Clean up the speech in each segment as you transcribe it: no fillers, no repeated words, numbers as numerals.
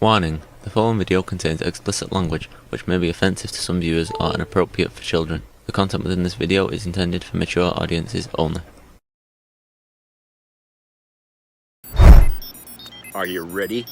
Warning: the following video contains explicit language which may be offensive to some viewers or inappropriate for children. The content within this video is intended for mature audiences only. Are you ready?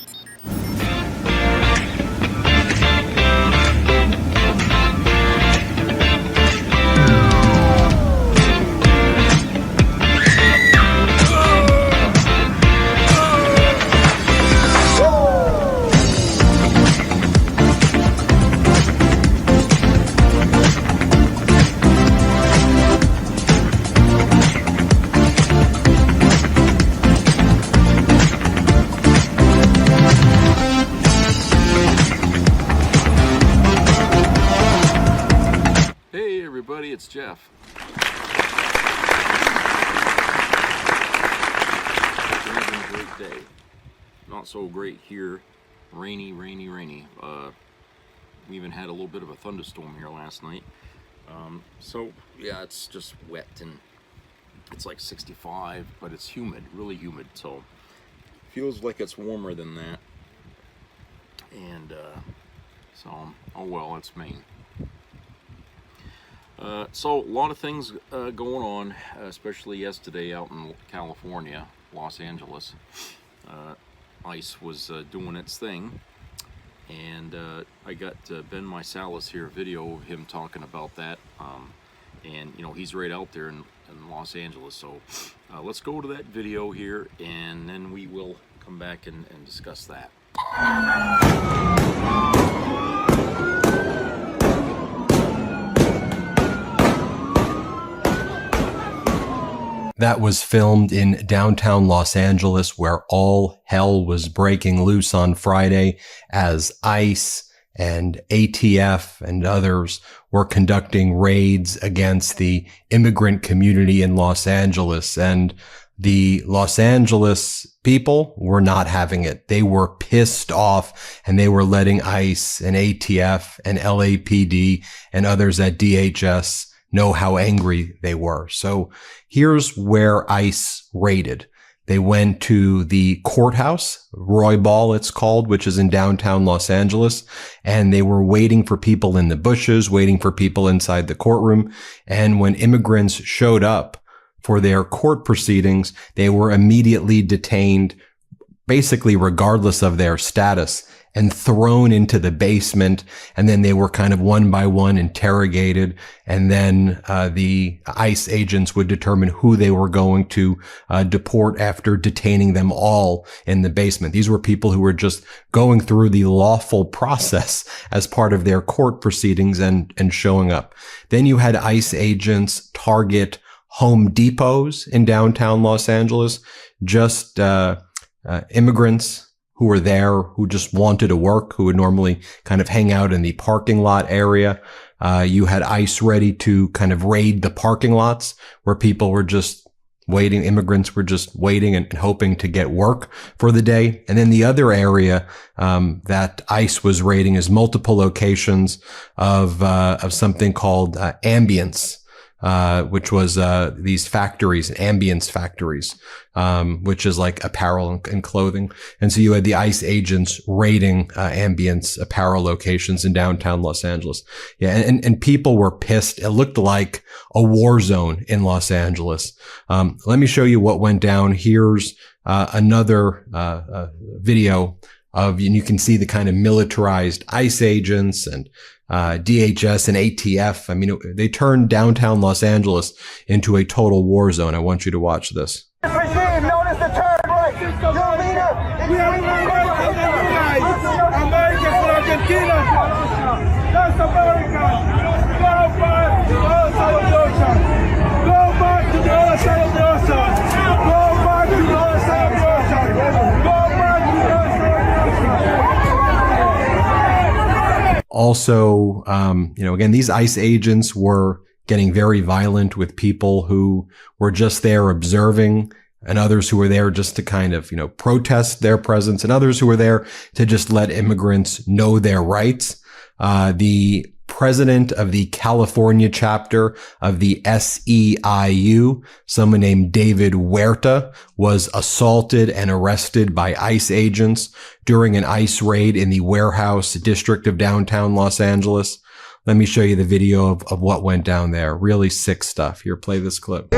Hey everybody, it's Jeff. It's been a great day. Not so great here. Rainy. We even had a little bit of a thunderstorm here last night. So yeah, it's just wet and it's like 65, but it's humid, really humid. So feels like it's warmer than that. And so, oh well, it's Maine. So a lot of things going on, especially yesterday out in California, Los Angeles. ICE was doing its thing, and I got Ben Mysalis here, a video of him talking about that, and you know, he's right out there in Los Angeles. So let's go to that video here, and then we will come back and discuss that. That was filmed in downtown Los Angeles, where all hell was breaking loose on Friday as ICE and ATF and others were conducting raids against the immigrant community in Los Angeles. And the Los Angeles people were not having it. They were pissed off, and they were letting ICE and ATF and LAPD and others at DHS know how angry they were. So here's where ICE raided. They went to the courthouse, Roy Ball it's called, which is in downtown Los Angeles, and they were waiting for people in the bushes, waiting for people inside the courtroom. And when immigrants showed up for their court proceedings, they were immediately detained, basically regardless of their status, and thrown into the basement. And then they were kind of one by one interrogated. And then the ICE agents would determine who they were going to deport after detaining them all in the basement. These were people who were just going through the lawful process as part of their court proceedings and showing up. Then you had ICE agents target Home Depots in downtown Los Angeles, just immigrants who were there, who just wanted to work, who would normally kind of hang out in the parking lot area. You had ICE ready to kind of raid the parking lots where people were just waiting. Immigrants were just waiting and hoping to get work for the day. And then the other area that ICE was raiding is multiple locations of something called Ambience. Which was these factories, ambience factories, which is like apparel and clothing. And so you had the ICE agents raiding ambience apparel locations in downtown Los Angeles. Yeah, and people were pissed. It looked like a war zone in Los Angeles. Let me show you what went down. Here's another video of, and you can see the kind of militarized ICE agents and DHS and ATF. I mean, they turned downtown Los Angeles into a total war zone. I want you to watch this. This regime known as the Third Reich. Your leader. We have a right. America for Argentina. That's America. Go back to the other side of the ocean. Go back to the other side of the ocean. Go back to the other side of the ocean. Go back to the other side of the ocean. Also, again, these ICE agents were getting very violent with people who were just there observing, and others who were there just to kind of, protest their presence, and others who were there to just let immigrants know their rights. The president of the California chapter of the SEIU, someone named David Huerta, was assaulted and arrested by ICE agents during an ICE raid in the Warehouse district of downtown Los Angeles. Let me show you the video of what went down there. Really sick stuff. Here, play this clip.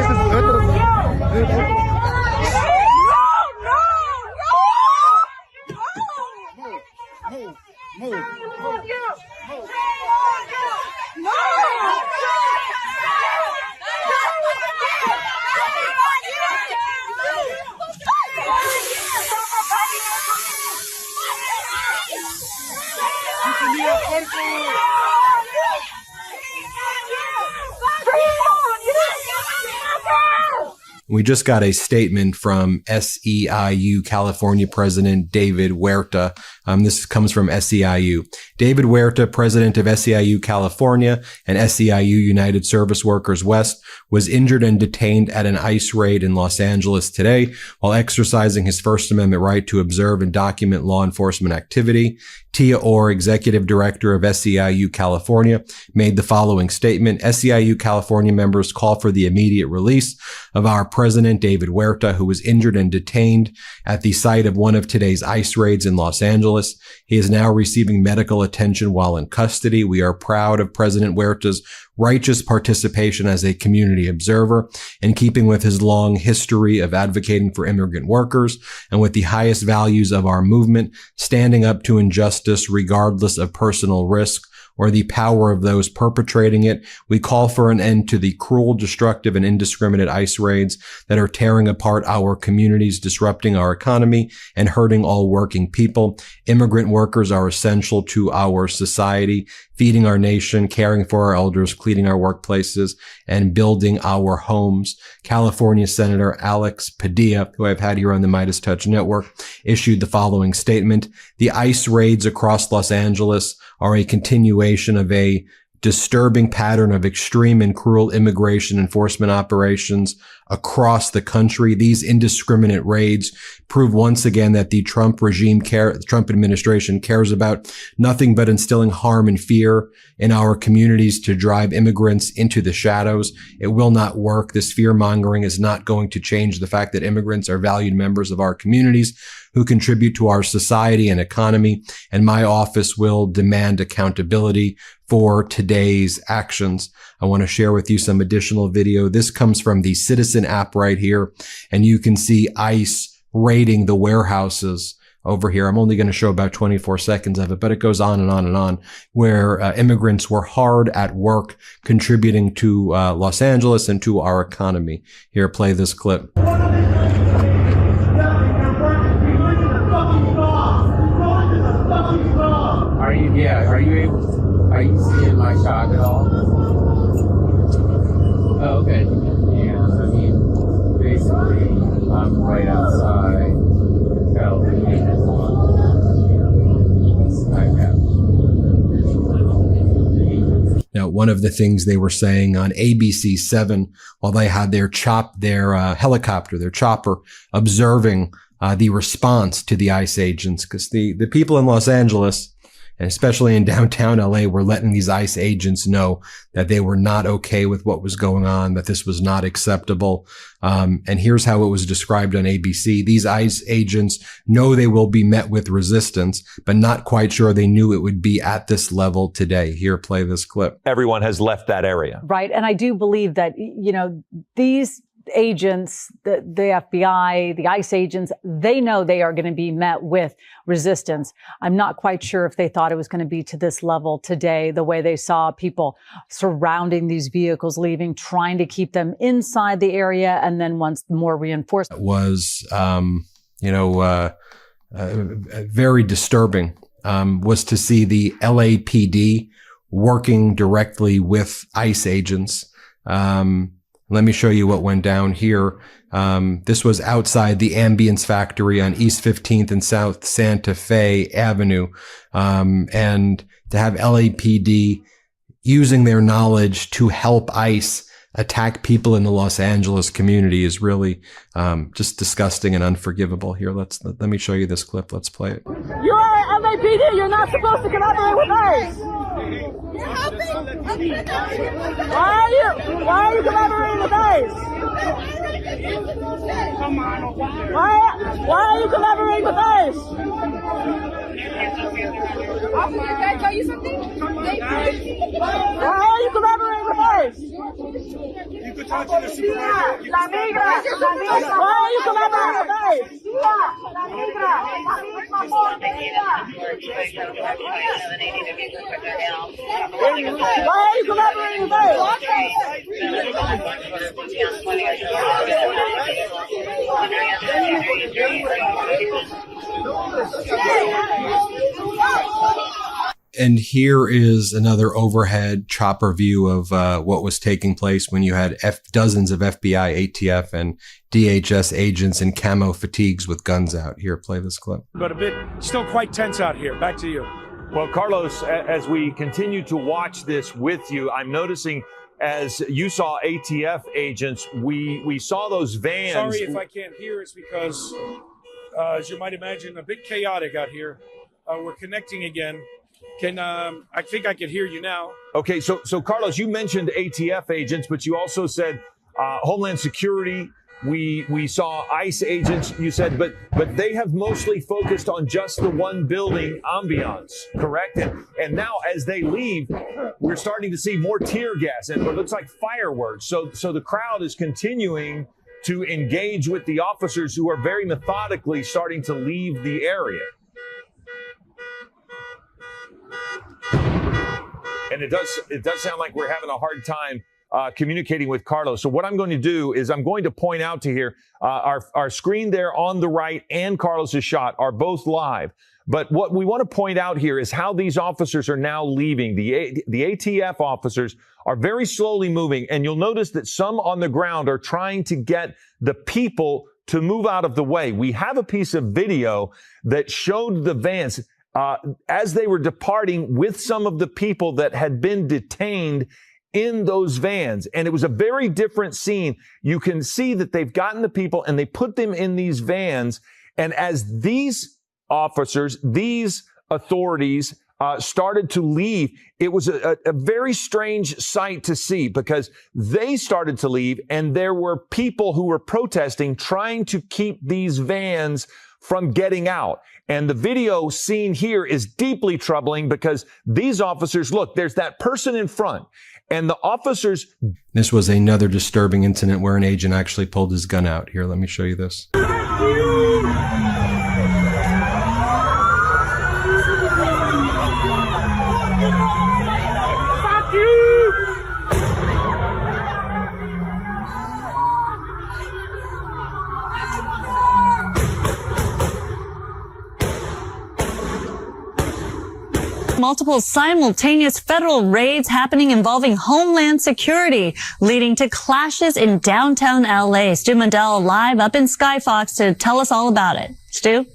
We just got a statement from SEIU California President David Huerta. This comes from SEIU. David Huerta, president of SEIU California and SEIU United Service Workers West, was injured and detained at an ICE raid in Los Angeles today while exercising his First Amendment right to observe and document law enforcement activity. Tia Orr, executive director of SEIU California, made the following statement. SEIU California members call for the immediate release of our president, David Huerta, who was injured and detained at the site of one of today's ICE raids in Los Angeles. He is now receiving medical attention while in custody. We are proud of President Huerta's righteous participation as a community observer, in keeping with his long history of advocating for immigrant workers and with the highest values of our movement, standing up to injustice regardless of personal risk or the power of those perpetrating it. We call for an end to the cruel, destructive, and indiscriminate ICE raids that are tearing apart our communities, disrupting our economy, and hurting all working people. Immigrant workers are essential to our society, feeding our nation, caring for our elders, cleaning our workplaces, and building our homes. California Senator Alex Padilla, who I've had here on the Midas Touch Network, issued the following statement. The ICE raids across Los Angeles are a continuation of a disturbing pattern of extreme and cruel immigration enforcement operations across the country. These indiscriminate raids prove once again that the Trump administration cares about nothing but instilling harm and fear in our communities to drive immigrants into the shadows. It will not work. This fear mongering is not going to change the fact that immigrants are valued members of our communities who contribute to our society and economy, and my office will demand accountability for today's actions. I want to share with you some additional video. This comes from the Citizen app right here, and you can see ICE raiding the warehouses over here. I'm only going to show about 24 seconds of it, but it goes on and on and on, where immigrants were hard at work contributing to Los Angeles and to our economy. Here, play this clip. Are you seeing my shot at all? Oh, okay. Yeah, I mean, basically, I'm right outside. Now, one of the things they were saying on ABC 7, while they had their helicopter, their chopper, observing the response to the ICE agents, because the people in Los Angeles, and especially in downtown LA, were letting these ICE agents know that they were not okay with what was going on, that this was not acceptable. And here's how it was described on ABC. These ICE agents know they will be met with resistance, but not quite sure they knew it would be at this level today. Here, play this clip. Everyone has left that area. Right. And I do believe that, these agents, the FBI, the ICE agents, they know they are going to be met with resistance. I'm not quite sure if they thought it was going to be to this level today, the way they saw people surrounding these vehicles, leaving, trying to keep them inside the area, and then once more reinforcement. Was, very disturbing, was to see the LAPD working directly with ICE agents. Let me show you what went down here. This was outside the Ambience factory on East 15th and South Santa Fe Avenue. And to have LAPD using their knowledge to help ICE attack people in the Los Angeles community is really just disgusting and unforgivable. Here, let me show you this clip. Let's play it. You are LAPD. You're not supposed to collaborate with ICE. Why are you collaborating with ICE? Why are you collaborating with ICE? Officer, can I tell you something? Why are you collaborating with ICE? You could talk to the supervisor. La migra. Why are you collaborating with ICE? Why are you collaborating with ICE? And here is another overhead chopper view of what was taking place when you had dozens of FBI, ATF, and DHS agents in camo fatigues with guns out. Here, play this clip. But still quite tense out here. Back to you. Well, Carlos, as we continue to watch this with you, I'm noticing as you saw ATF agents, we saw those vans. Sorry if I can't hear. It's because, as you might imagine, a bit chaotic out here. We're connecting again. I think I can hear you now. Okay, so Carlos, you mentioned ATF agents, but you also said Homeland Security. We saw ICE agents, you said, but they have mostly focused on just the one building ambiance, correct? And now as they leave, we're starting to see more tear gas and what looks like fireworks. So the crowd is continuing to engage with the officers who are very methodically starting to leave the area. And it does sound like we're having a hard time communicating with Carlos. So what I'm going to do is I'm going to point out to here, our screen there on the right and Carlos's shot are both live. But what we want to point out here is how these officers are now leaving. The ATF officers are very slowly moving, and you'll notice that some on the ground are trying to get the people to move out of the way. We have a piece of video that showed the vans as they were departing with some of the people that had been detained in those vans. And it was a very different scene. You can see that they've gotten the people and they put them in these vans. And as these officers, these authorities started to leave, it was a very strange sight to see because they started to leave and there were people who were protesting, trying to keep these vans from getting out. And the video seen here is deeply troubling because these officers, look, there's that person in front and the officers. This was another disturbing incident where an agent actually pulled his gun out. Here, let me show you this. Multiple simultaneous federal raids happening involving Homeland Security, leading to clashes in downtown LA. Stu Mundell live up in Skyfox to tell us all about it. Stu?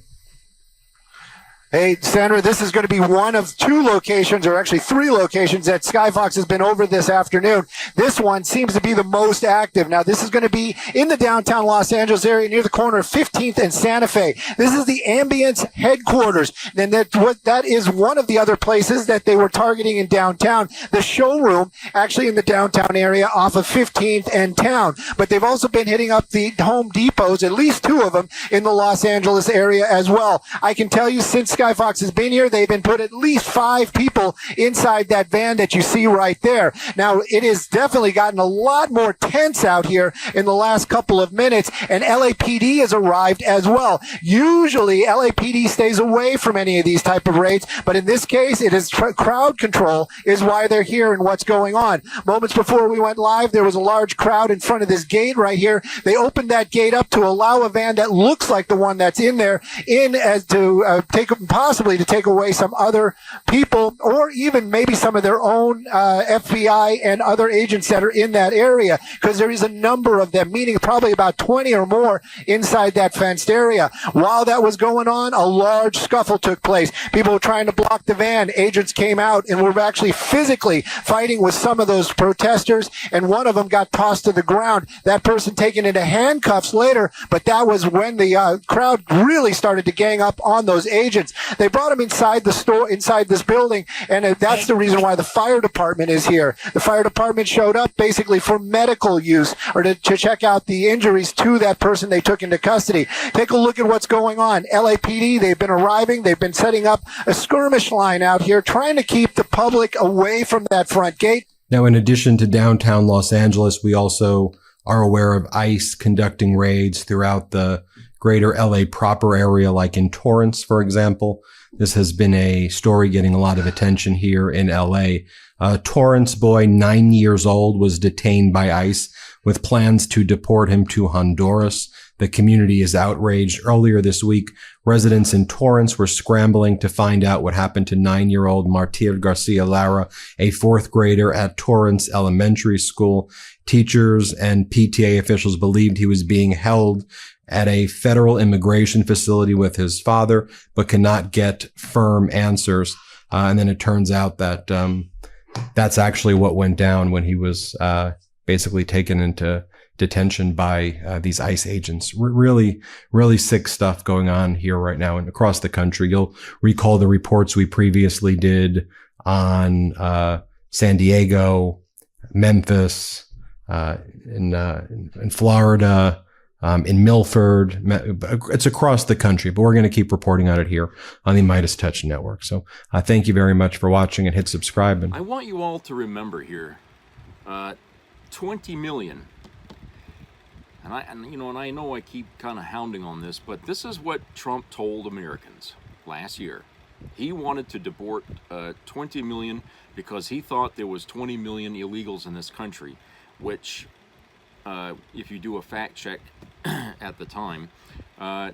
Hey, Sandra, this is going to be one of two locations, or actually three locations, that Skyfox has been over this afternoon. This one seems to be the most active. Now, this is going to be in the downtown Los Angeles area near the corner of 15th and Santa Fe. This is the Ambience headquarters. And that is one of the other places that they were targeting in downtown. The showroom, actually in the downtown area off of 15th and Town. But they've also been hitting up the Home Depots, at least two of them, in the Los Angeles area as well. I can tell you, since Skyfox has been here, they've been put at least 5 people inside that van that you see right there. Now, it has definitely gotten a lot more tense out here in the last couple of minutes, and LAPD has arrived as well. Usually, LAPD stays away from any of these type of raids, but in this case, it is crowd control is why they're here and what's going on. Moments before we went live, there was a large crowd in front of this gate right here. They opened that gate up to allow a van that looks like the one that's in there in as to possibly to take away some other people or even maybe some of their own FBI and other agents that are in that area, because there is a number of them, meaning probably about 20 or more inside that fenced area. While that was going on, a large scuffle took place. People were trying to block the van. Agents came out and were actually physically fighting with some of those protesters, and one of them got tossed to the ground. That person taken into handcuffs later, but that was when the crowd really started to gang up on those agents. They brought them inside the store, inside this building, and that's the reason why the fire department is here. The fire department showed up basically for medical use or to check out the injuries to that person they took into custody. Take a look at what's going on. LAPD, they've been arriving. They've been setting up a skirmish line out here, trying to keep the public away from that front gate. Now, in addition to downtown Los Angeles, we also are aware of ICE conducting raids throughout the greater LA proper area, like in Torrance, for example. This has been a story getting a lot of attention here in LA. A Torrance boy, 9 years old, was detained by ICE with plans to deport him to Honduras. The community is outraged. Earlier this week, residents in Torrance were scrambling to find out what happened to 9-year-old Martir Garcia Lara, a fourth grader at Torrance Elementary School. Teachers and PTA officials believed he was being held at a federal immigration facility with his father, but cannot get firm answers. And then it turns out that that's actually what went down when he was basically taken into detention by these ICE agents. Really, really sick stuff going on here right now and across the country. You'll recall the reports we previously did on San Diego, Memphis, in Florida, in Milford. It's across the country, but we're going to keep reporting on it here on the Midas Touch Network. So thank you very much for watching, and hit subscribe. And I want you all to remember here, 20 million. And I know I keep kind of hounding on this, but this is what Trump told Americans last year. He wanted to deport 20 million because he thought there was 20 million illegals in this country, which, if you do a fact check at the time,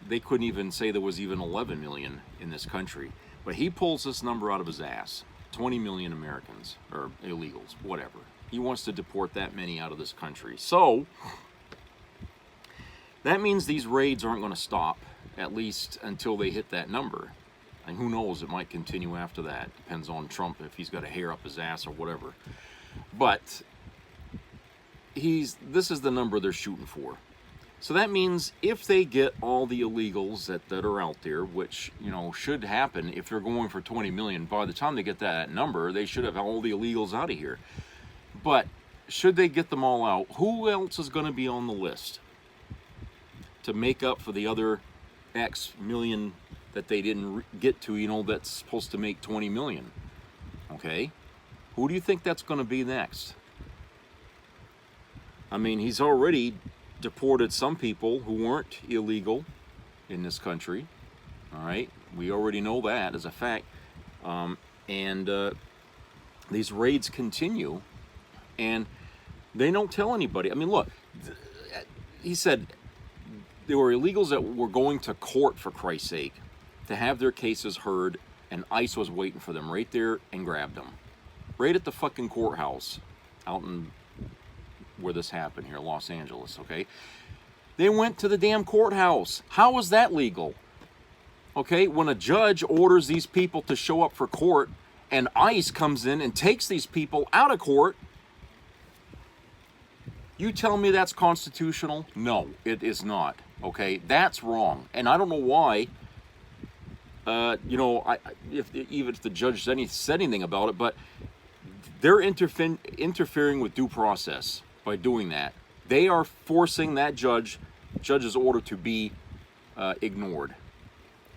they couldn't even say there was even 11 million in this country. But he pulls this number out of his ass. 20 million Americans, or illegals, whatever. He wants to deport that many out of this country. So that means these raids aren't going to stop, at least until they hit that number. And who knows, it might continue after that. Depends on Trump, if he's got a hair up his ass or whatever. But this is the number they're shooting for. So that means if they get all the illegals that are out there, which, should happen if they're going for 20 million, by the time they get that number, they should have all the illegals out of here. But should they get them all out, who else is going to be on the list to make up for the other X million that they didn't get to, that's supposed to make 20 million? Okay? Who do you think that's going to be next? I mean, he's already deported some people who weren't illegal in this country. All right? We already know that as a fact. These raids continue, and they don't tell anybody. I mean, look, he said there were illegals that were going to court, for Christ's sake, to have their cases heard, and ICE was waiting for them right there and grabbed them. Right at the fucking courthouse out in where this happened here, Los Angeles, okay? They went to the damn courthouse. How is that legal? Okay, when a judge orders these people to show up for court and ICE comes in and takes these people out of court, you tell me that's constitutional? No, it is not. Okay, that's wrong. And I don't know why, if the judge said anything about it, but they're interfering with due process by doing that. They are forcing that judge's order to be ignored,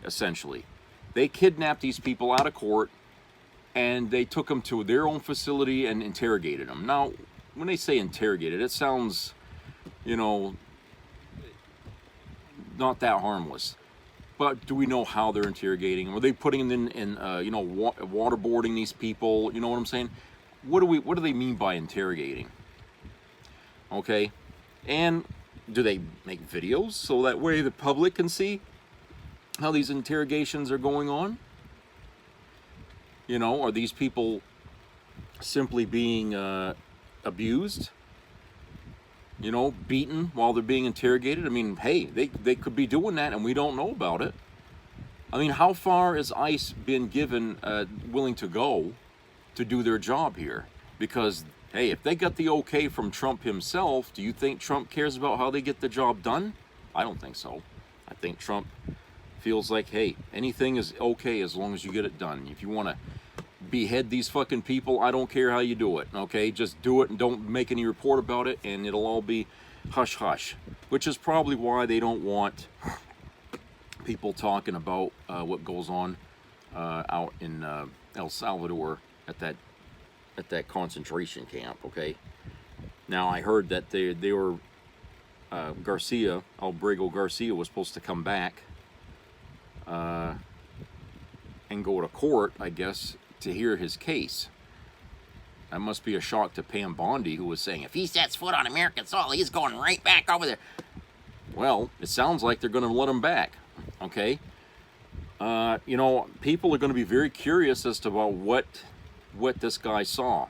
essentially. They kidnapped these people out of court, and they took them to their own facility and interrogated them. Now, when they say interrogated, it sounds, not that harmless. But do we know how they're interrogating them? Are they putting them in waterboarding these people? You know what I'm saying? What do they mean by interrogating? Okay, and do they make videos so that way the public can see how these interrogations are going on? Are these people simply being abused? Beaten while they're being interrogated? I mean, hey, they could be doing that and we don't know about it. I mean, how far has ICE been willing to go to do their job here? Because, hey, if they got the okay from Trump himself, do you think Trump cares about how they get the job done? I don't think so. I think Trump, if feels like, hey, anything is okay as long as you get it done. If you want to behead these fucking people, I don't care how you do it, okay? Just do it and don't make any report about it, and it'll all be hush hush, which is probably why they don't want people talking about what goes on out in El Salvador at that concentration camp, okay? Now, I heard that they were Garcia, Albrego Garcia, was supposed to come back and go to court, I guess, to hear his case. That must be a shock to Pam Bondi, who was saying, if he sets foot on American soil, he's going right back over there. Well, it sounds like they're going to let him back, okay? You know, people are going to be very curious as to about what this guy saw,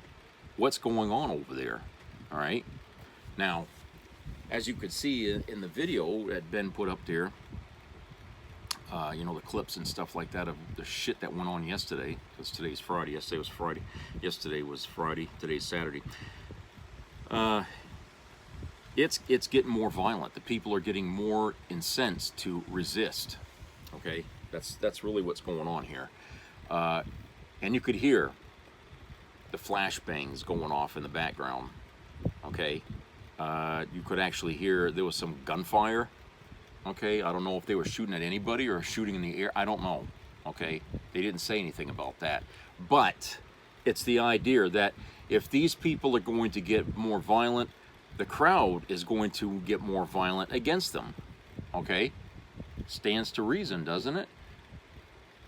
what's going on over there, all right? Now, as you could see in the video that Ben put up there, you know, the clips and stuff like that of the shit that went on yesterday, because today's Friday. Yesterday was Friday. Yesterday was Friday. Today's Saturday. It's getting more violent. The people are getting more incensed to resist. Okay, that's really what's going on here. And you could hear the flashbangs going off in the background. Okay, you could actually hear there was some gunfire. Okay, I don't know if they were shooting at anybody or shooting in the air. I don't know. Okay, they didn't say anything about that. But it's the idea that if these people are going to get more violent, the crowd is going to get more violent against them. Okay, stands to reason, doesn't it?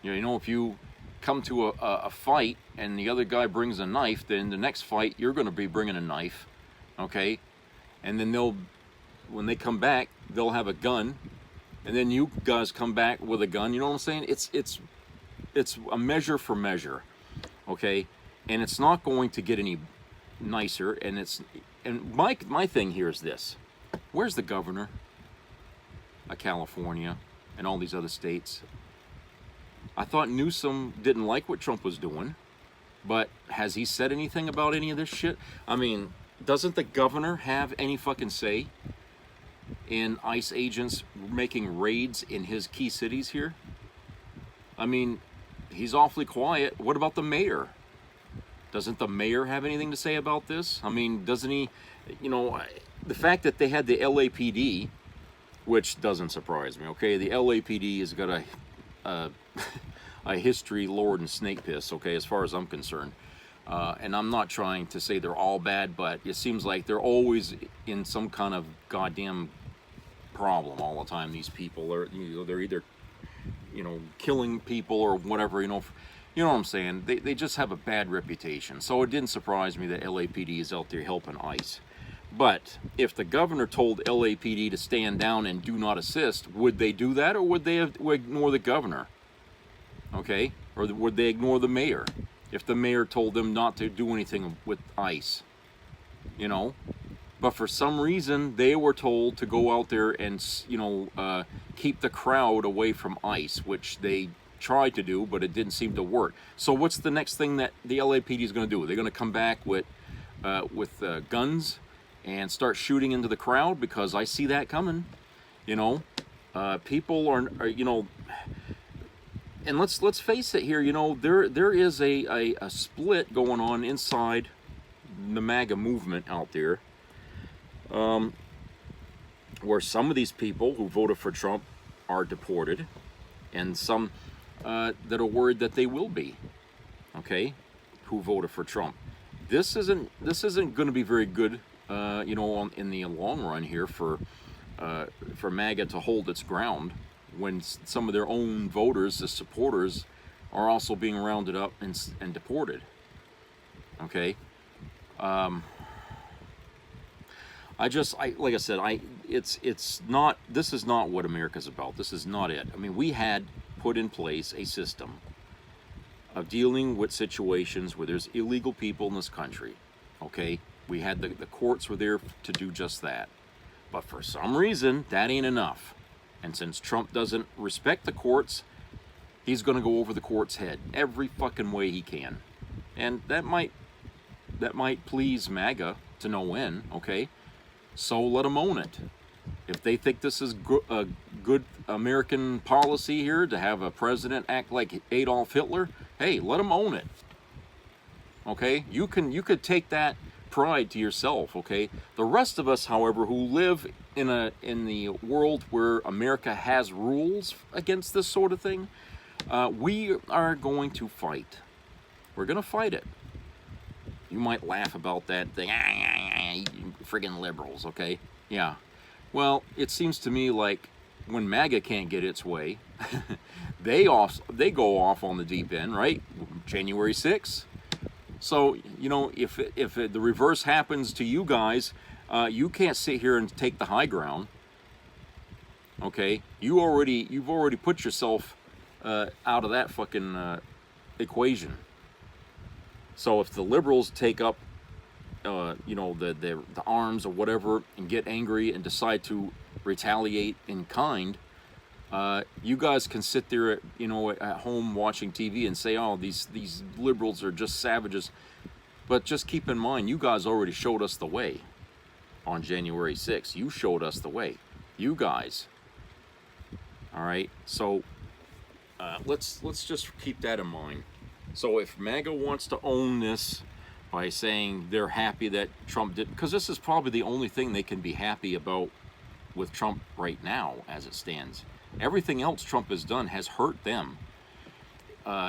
You know, if you come to a fight and the other guy brings a knife, then the next fight you're going to be bringing a knife. Okay, and then when they come back, they'll have a gun, and then you guys come back with a gun. You know what I'm saying? It's a measure for measure, okay? And it's not going to get any nicer. And my thing here is this: where's the governor of California and all these other states? I thought Newsom didn't like what Trump was doing, but has he said anything about any of this shit? I mean, doesn't the governor have any fucking say in ICE agents making raids in his key cities here? I mean, he's awfully quiet. What about the mayor? Doesn't the mayor have anything to say about this? I mean, doesn't he, you know, the fact that they had the LAPD, which doesn't surprise me, okay? The LAPD has got a history, Lord, and snake piss, okay, as far as I'm concerned. And I'm not trying to say they're all bad, but it seems like they're always in some kind of goddamn problem all the time. These people are, you know, they're either, you know, killing people or whatever, you know what I'm saying? They just have a bad reputation. So it didn't surprise me that LAPD is out there helping ICE. But if the governor told LAPD to stand down and do not assist, would they do that, or would they ignore the governor? Okay? Or would they ignore the mayor? If the mayor told them not to do anything with ICE, you know? But for some reason, they were told to go out there and, you know, keep the crowd away from ICE, which they tried to do, but it didn't seem to work. So what's the next thing that the LAPD is going to do? They're going to come back with guns and start shooting into the crowd, because I see that coming, you know? People are, you know... And let's face it here, you know, there is a split going on inside the MAGA movement out there, where some of these people who voted for Trump are deported, and some that are worried that they will be, okay, who voted for Trump. This isn't going to be very good, you know, in the long run here for MAGA to hold its ground, when some of their own voters, the supporters, are also being rounded up and deported. Okay, like I said, it's not. This is not what America's about. This is not it. I mean, we had put in place a system of dealing with situations where there's illegal people in this country. Okay, we had the courts were there to do just that, but for some reason that ain't enough. And since Trump doesn't respect the courts, he's going to go over the court's head every fucking way he can. And that might please MAGA to no end, okay? So let them own it. If they think this is a good American policy here to have a president act like Adolf Hitler, hey, let him own it. Okay, you could take that pride to yourself. Okay, the rest of us, however, who live in the world where America has rules against this sort of thing, we are going to fight. We're gonna fight it. You might laugh about that thing, friggin' liberals. Okay, yeah. Well, it seems to me like when MAGA can't get its way, they go off on the deep end, right? January 6th. So, you know, if the reverse happens to you guys, you can't sit here and take the high ground. Okay, you've already put yourself out of that fucking equation. So if the liberals take up, you know, the arms or whatever and get angry and decide to retaliate in kind, you guys can sit there, you know, at home watching TV and say, oh, these liberals are just savages. But just keep in mind, you guys already showed us the way on January 6th. You showed us the way. You guys. All right. So let's just keep that in mind. So if MAGA wants to own this by saying they're happy that Trump did, because this is probably the only thing they can be happy about with Trump right now as it stands. Everything else Trump has done has hurt them,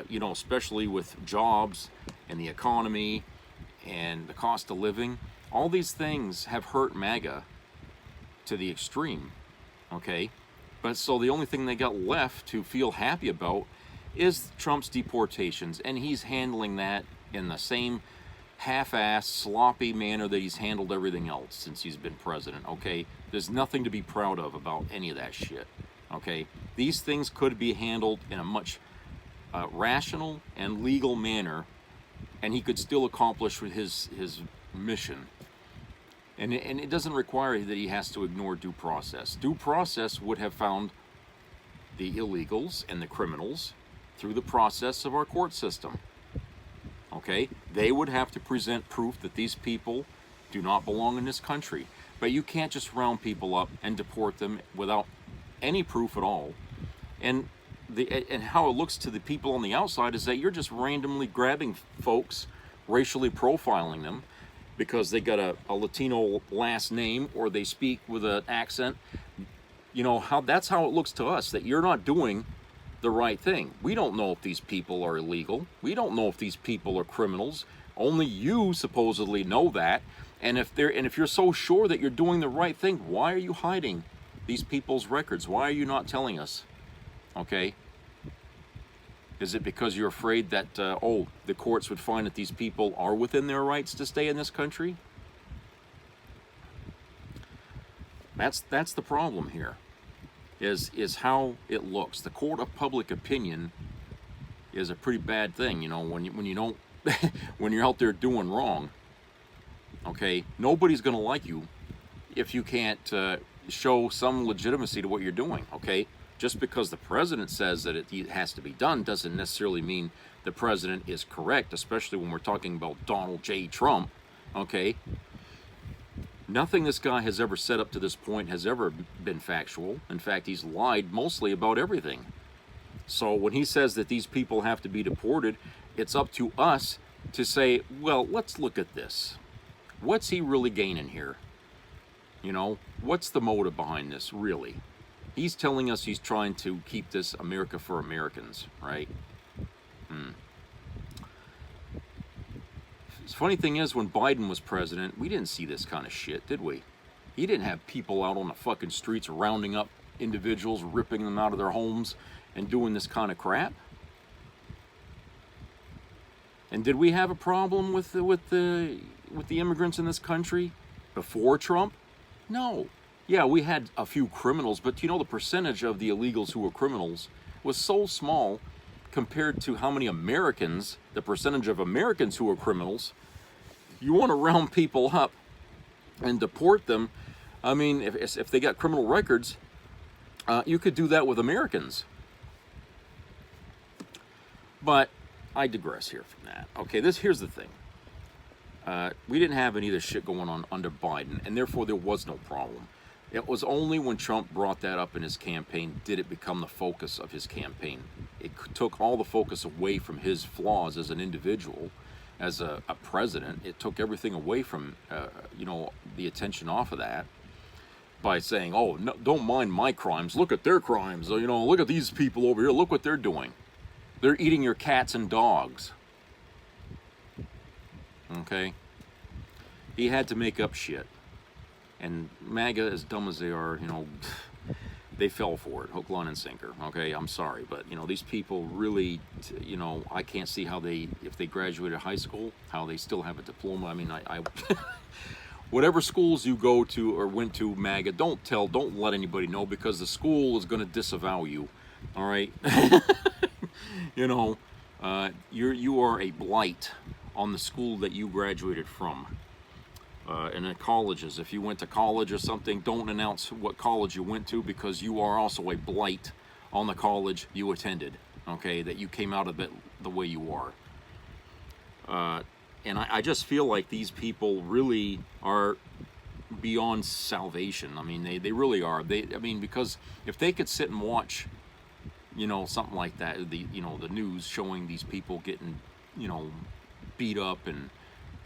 you know, especially with jobs and the economy and the cost of living. All these things have hurt MAGA to the extreme, okay? But so the only thing they got left to feel happy about is Trump's deportations, and he's handling that in the same half-assed, sloppy manner that he's handled everything else since he's been president, okay? There's nothing to be proud of about any of that shit, okay? These things could be handled in a much rational and legal manner, and he could still accomplish his mission. And it doesn't require that he has to ignore due process. Due process would have found the illegals and the criminals through the process of our court system. Okay? They would have to present proof that these people do not belong in this country. But you can't just round people up and deport them without any proof at all. And how it looks to the people on the outside is that you're just randomly grabbing folks, racially profiling them because they got a Latino last name or they speak with an accent. You know, that's how it looks to us, that you're not doing the right thing. We don't know if these people are illegal. We don't know if these people are criminals. Only you supposedly know that. And if you're so sure that you're doing the right thing, why are you hiding these people's records? Why are you not telling us? Okay? Is it because you're afraid that the courts would find that these people are within their rights to stay in this country? That's the problem here. Is how it looks. The court of public opinion is a pretty bad thing, you know, when you don't when you're out there doing wrong. Okay, nobody's gonna like you if you can't show some legitimacy to what you're doing. Okay, just because the president says that it has to be done doesn't necessarily mean the president is correct, especially when we're talking about Donald J. Trump. Okay. Nothing this guy has ever said up to this point has ever been factual. In fact, he's lied mostly about everything. So when he says that these people have to be deported, it's up to us to say, well, let's look at this. What's he really gaining here? You know, what's the motive behind this, really? He's telling us he's trying to keep this America for Americans, right? The funny thing is, when Biden was president, we didn't see this kind of shit, did we? He didn't have people out on the fucking streets rounding up individuals, ripping them out of their homes, and doing this kind of crap. And did we have a problem with the immigrants in this country before Trump? No. Yeah, we had a few criminals, but you know, the percentage of the illegals who were criminals was so small compared to how many Americans, the percentage of Americans who are criminals. You want to round people up and deport them. I mean, if they got criminal records, you could do that with Americans. But I digress here from that. Okay, here's the thing. We didn't have any of this shit going on under Biden, and therefore there was no problem. It was only when Trump brought that up in his campaign did it become the focus of his campaign. It took all the focus away from his flaws as an individual, as a president. It took everything away from, you know, the attention off of that by saying, oh, no, don't mind my crimes. Look at their crimes. You know, look at these people over here. Look what they're doing. They're eating your cats and dogs. Okay? He had to make up shit. And MAGA, as dumb as they are, you know, they fell for it, hook, line, and sinker. Okay, I'm sorry, but, you know, these people really, you know, I can't see how they, if they graduated high school, how they still have a diploma. I mean, I whatever schools you go to or went to, MAGA, don't let anybody know, because the school is going to disavow you. All right, you know, you are a blight on the school that you graduated from. And in colleges, if you went to college or something, don't announce what college you went to, because you are also a blight on the college you attended, okay, that you came out of it the way you are. And I just feel like these people really are beyond salvation. I mean, they really are. I mean, because if they could sit and watch, you know, something like that, you know, the news showing these people getting, you know, beat up and,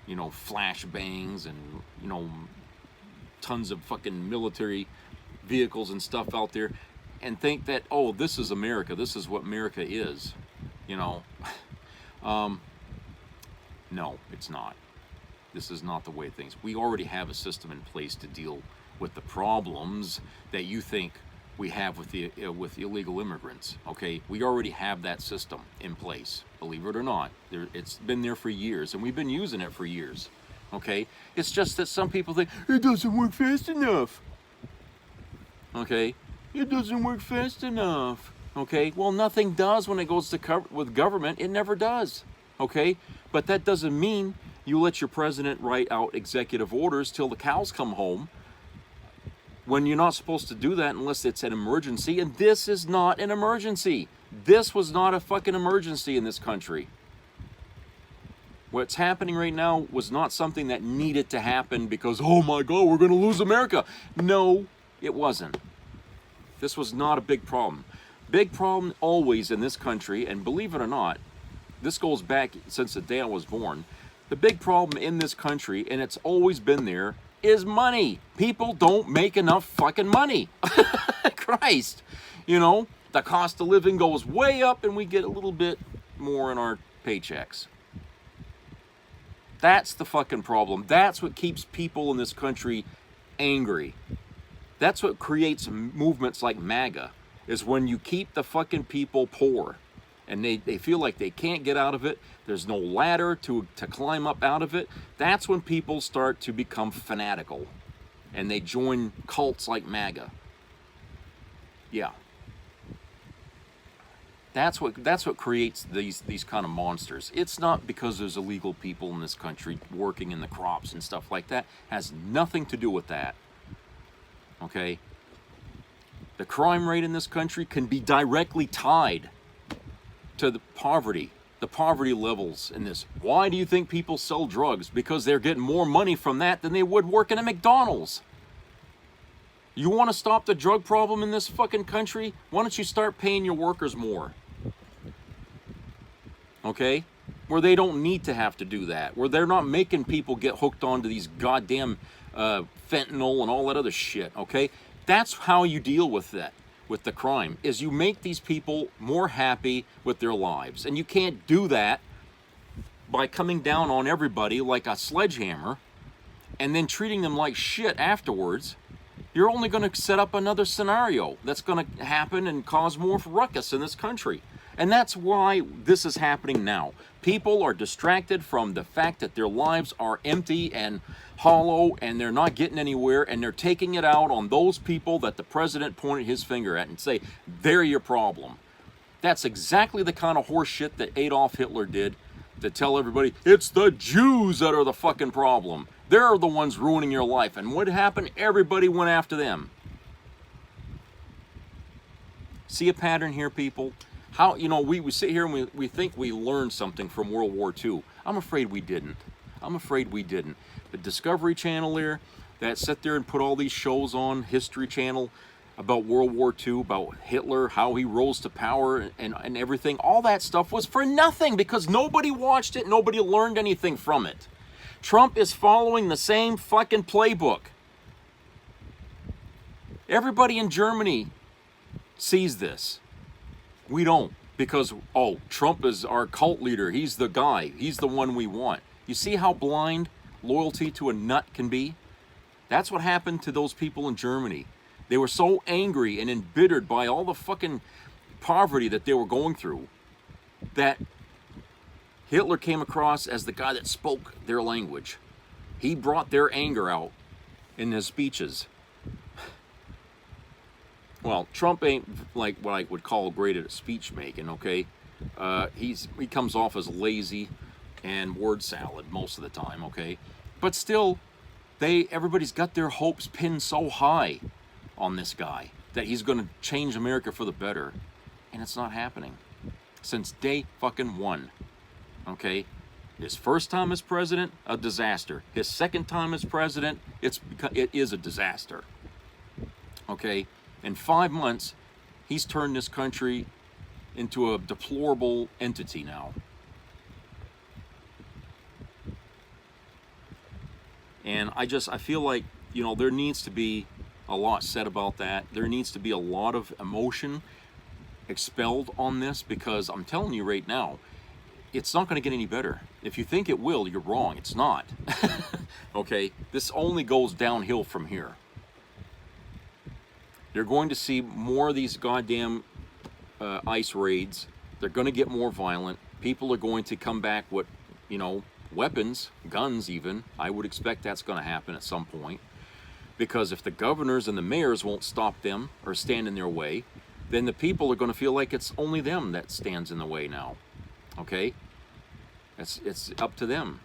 you know, flashbangs and, you know, tons of fucking military vehicles and stuff out there, and think that, oh, this is America, this is what America is, you know. No, it's not. This is not the way things. We already have a system in place to deal with the problems that you think we have with the with illegal immigrants. Okay, we already have that system in place. Believe it or not, it's been there for years, and we've been using it for years. Okay, it's just that some people think it doesn't work fast enough. Okay, it doesn't work fast enough. Okay, well, nothing does when it goes to with government. It never does. Okay, but that doesn't mean you let your president write out executive orders till the cows come home, when you're not supposed to do that unless it's an emergency. And this is not an emergency. This was not a fucking emergency in this country. What's happening right now was not something that needed to happen because, oh my God, we're going to lose America. No, it wasn't. This was not a big problem. Big problem always in this country, and believe it or not, this goes back since the day I was born. The big problem in this country, and it's always been there, is money. People don't make enough fucking money. Christ. You know, the cost of living goes way up and we get a little bit more in our paychecks. That's the fucking problem. That's what keeps people in this country angry. That's what creates movements like MAGA, is when you keep the fucking people poor and they feel like they can't get out of it. There's no ladder to climb up out of it. That's when people start to become fanatical and they join cults like MAGA. Yeah. That's what creates these kind of monsters. It's not because there's illegal people in this country working in the crops and stuff like that. It has nothing to do with that. Okay? The crime rate in this country can be directly tied to the poverty levels in this. Why do you think people sell drugs? Because they're getting more money from that than they would working at McDonald's. You want to stop the drug problem in this fucking country? Why don't you start paying your workers more? Okay? Where they don't need to have to do that. Where they're not making people get hooked onto these goddamn fentanyl and all that other shit. Okay? That's how you deal with that. With the crime, is you make these people more happy with their lives. And you can't do that by coming down on everybody like a sledgehammer and then treating them like shit afterwards. You're only going to set up another scenario that's going to happen and cause more ruckus in this country. And that's why this is happening now. People are distracted from the fact that their lives are empty and hollow and they're not getting anywhere, and they're taking it out on those people that the president pointed his finger at and say, they're your problem. That's exactly the kind of horse shit that Adolf Hitler did, to tell everybody, it's the Jews that are the fucking problem. They're the ones ruining your life. And what happened? Everybody went after them. See a pattern here, people? How, you know, we sit here and we think we learned something from World War II. I'm afraid we didn't. I'm afraid we didn't. The Discovery Channel here, that sit there and put all these shows on History Channel about World War II, about Hitler, how he rose to power and everything. All that stuff was for nothing because nobody watched it, nobody learned anything from it. Trump is following the same fucking playbook. Everybody in Germany sees this. We don't, because, oh, Trump is our cult leader. He's the guy. He's the one we want. You see how blind loyalty to a nut can be? That's what happened to those people in Germany. They were so angry and embittered by all the fucking poverty that they were going through that Hitler came across as the guy that spoke their language. He brought their anger out in his speeches. Well, Trump ain't like what I would call great at speech making, okay? He comes off as lazy and word salad most of the time, okay? But still, everybody's got their hopes pinned so high on this guy that he's going to change America for the better, and it's not happening since day fucking one. Okay, his first time as president, a disaster. His second time as president, it is a disaster. Okay, in 5 months, he's turned this country into a deplorable entity now. And I feel like, you know, there needs to be a lot said about that. There needs to be a lot of emotion expelled on this, because I'm telling you right now, it's not going to get any better. If you think it will, you're wrong. It's not. Okay? This only goes downhill from here. You're going to see more of these goddamn ICE raids. They're going to get more violent. People are going to come back with, you know, weapons, guns even. I would expect that's going to happen at some point. Because if the governors and the mayors won't stop them or stand in their way, then the people are going to feel like it's only them that stands in the way now. Okay? It's up to them.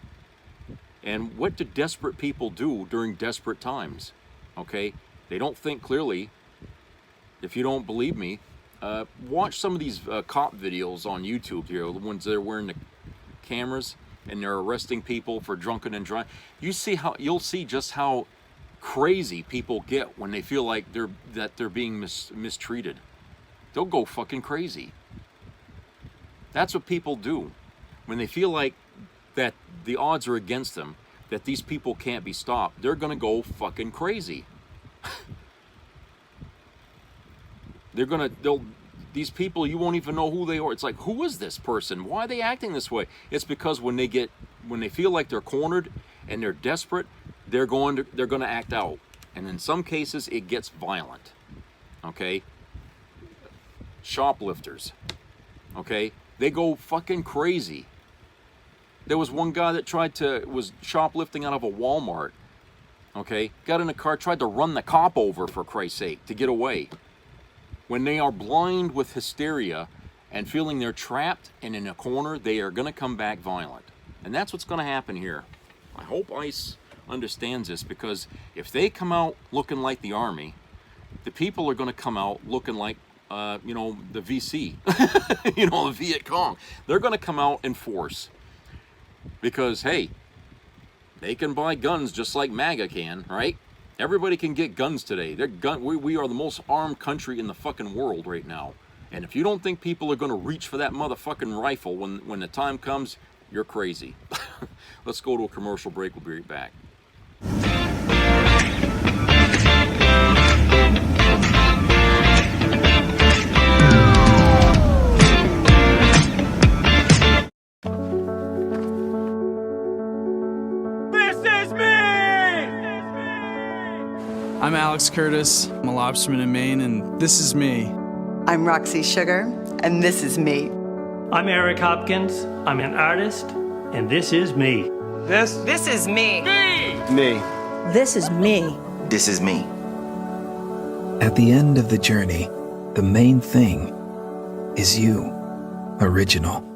And what do desperate people do during desperate times? Okay? They don't think clearly. If you don't believe me, watch some of these cop videos on YouTube here, the ones that are wearing the cameras and they're arresting people for drunken and driving. You'll see just how crazy people get when they feel like they're being mistreated. They'll go fucking crazy. That's what people do when they feel like that the odds are against them, that these people can't be stopped. They're gonna go fucking crazy. These people, you won't even know who they are. It's like, who is this person? Why are they acting this way? It's because when they feel like they're cornered and they're desperate, they're going to act out. And in some cases, it gets violent. Okay? Shoplifters. Okay? They go fucking crazy. There was one guy that was shoplifting out of a Walmart. Okay? Got in a car, tried to run the cop over, for Christ's sake, to get away. When they are blind with hysteria and feeling they're trapped and in a corner, they are going to come back violent. And that's what's going to happen here. I hope ICE understands this, because if they come out looking like the Army, the people are going to come out looking like, the VC, the Viet Cong. They're going to come out in force because, hey, they can buy guns just like MAGA can, right? Everybody can get guns today. We are the most armed country in the fucking world right now. And if you don't think people are going to reach for that motherfucking rifle when the time comes, you're crazy. Let's go to a commercial break. We'll be right back. I'm Alex Curtis. I'm a lobsterman in Maine, and this is me. I'm Roxy Sugar, and this is me. I'm Eric Hopkins. I'm an artist, and this is me. This is me. Me. This is me. This is me. At the end of the journey, the main thing is you, original.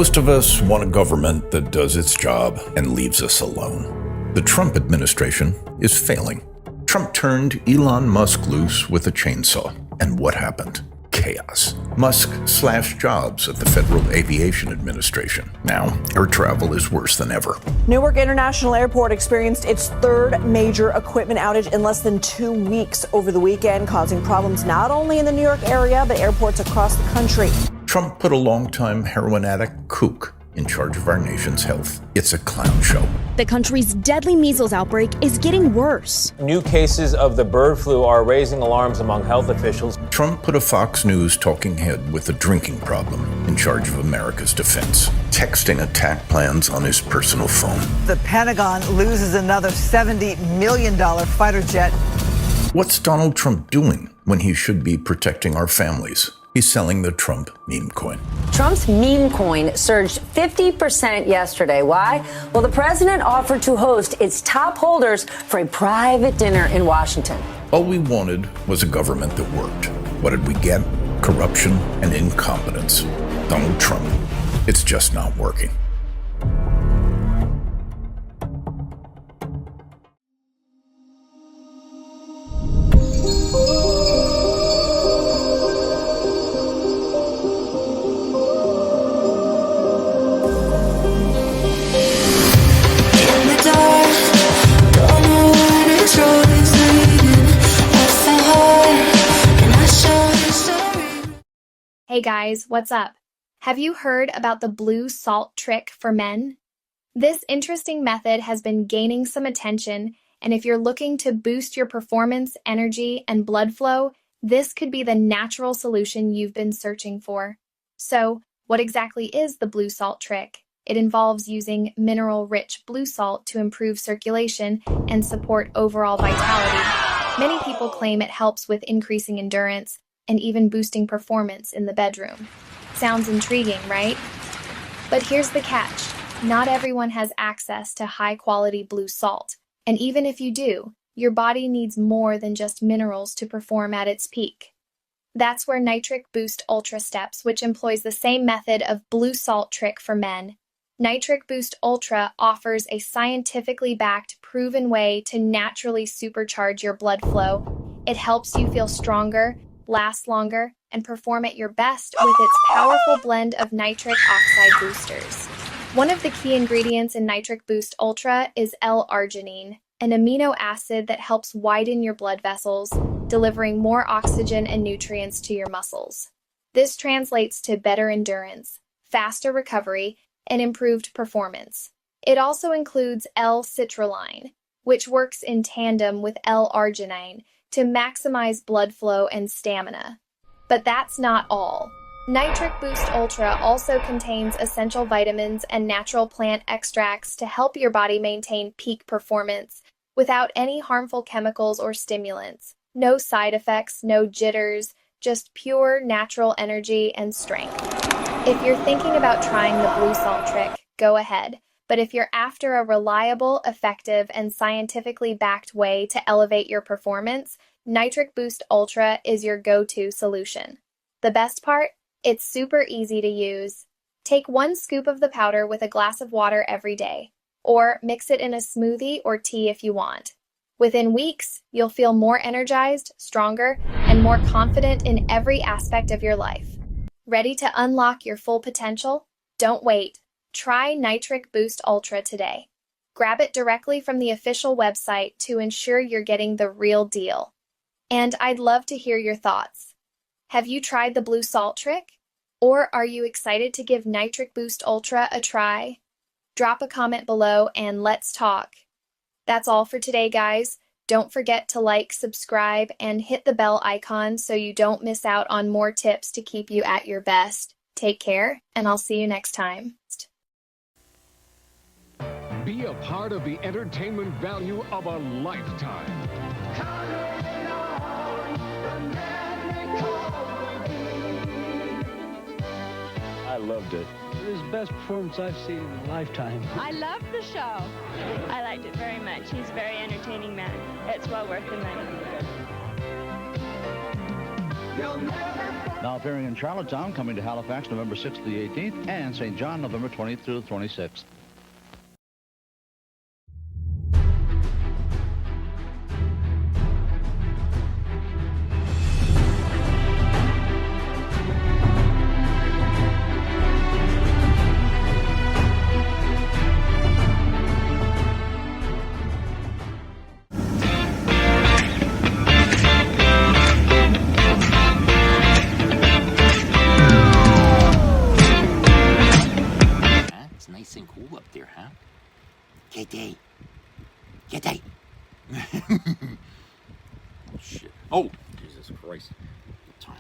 Most of us want a government that does its job and leaves us alone. The Trump administration is failing. Trump turned Elon Musk loose with a chainsaw. And what happened? Chaos. Musk slashed jobs at the Federal Aviation Administration. Now, air travel is worse than ever. Newark International Airport experienced its third major equipment outage in less than 2 weeks over the weekend, causing problems not only in the New York area, but airports across the country. Trump put a longtime heroin addict kook in charge of our nation's health. It's a clown show. The country's deadly measles outbreak is getting worse. New cases of the bird flu are raising alarms among health officials. Trump put a Fox News talking head with a drinking problem in charge of America's defense, texting attack plans on his personal phone. The Pentagon loses another $70 million fighter jet. What's Donald Trump doing when he should be protecting our families? He's selling the Trump meme coin. Trump's meme coin surged 50% yesterday. Why? Well, the president offered to host its top holders for a private dinner in Washington. All we wanted was a government that worked. What did we get? Corruption and incompetence. Donald Trump. It's just not working. Hey guys, what's up? Have you heard about the blue salt trick for men? This interesting method has been gaining some attention, and if you're looking to boost your performance, energy, and blood flow, this could be the natural solution you've been searching for. So, what exactly is the blue salt trick? It involves using mineral-rich blue salt to improve circulation and support overall vitality. Many people claim it helps with increasing endurance and even boosting performance in the bedroom. Sounds intriguing, right? But here's the catch. Not everyone has access to high-quality blue salt. And even if you do, your body needs more than just minerals to perform at its peak. That's where Nitric Boost Ultra steps, which employs the same method of blue salt trick for men. Nitric Boost Ultra offers a scientifically backed, proven way to naturally supercharge your blood flow. It helps you feel stronger, last longer, and perform at your best with its powerful blend of nitric oxide boosters. One of the key ingredients in Nitric Boost Ultra is L-arginine, an amino acid that helps widen your blood vessels, delivering more oxygen and nutrients to your muscles. This translates to better endurance, faster recovery, and improved performance. It also includes L-citrulline, which works in tandem with L-arginine to maximize blood flow and stamina. But that's not all. Nitric Boost Ultra also contains essential vitamins and natural plant extracts to help your body maintain peak performance without any harmful chemicals or stimulants. No side effects, no jitters, just pure natural energy and strength. If you're thinking about trying the blue salt trick, go ahead. But if you're after a reliable, effective, and scientifically backed way to elevate your performance, Nitric Boost Ultra is your go-to solution. The best part? It's super easy to use. Take 1 scoop of the powder with a glass of water every day, or mix it in a smoothie or tea if you want. Within weeks, you'll feel more energized, stronger, and more confident in every aspect of your life. Ready to unlock your full potential? Don't wait. Try Nitric Boost Ultra today. Grab it directly from the official website to ensure you're getting the real deal. And I'd love to hear your thoughts. Have you tried the blue salt trick? Or are you excited to give Nitric Boost Ultra a try? Drop a comment below and let's talk. That's all for today, guys. Don't forget to like, subscribe, and hit the bell icon so you don't miss out on more tips to keep you at your best. Take care, and I'll see you next time. Be a part of the entertainment value of a lifetime. I loved it. It was the best performance I've seen in a lifetime. I loved the show. I liked it very much. He's a very entertaining man. It's well worth the money. Now appearing in Charlottetown, coming to Halifax November 6th to the 18th, and St. John November 20th through the 26th. Nice and cool up there, huh? Kitty. Kitty. Oh, shit. Oh, Jesus Christ. The timer.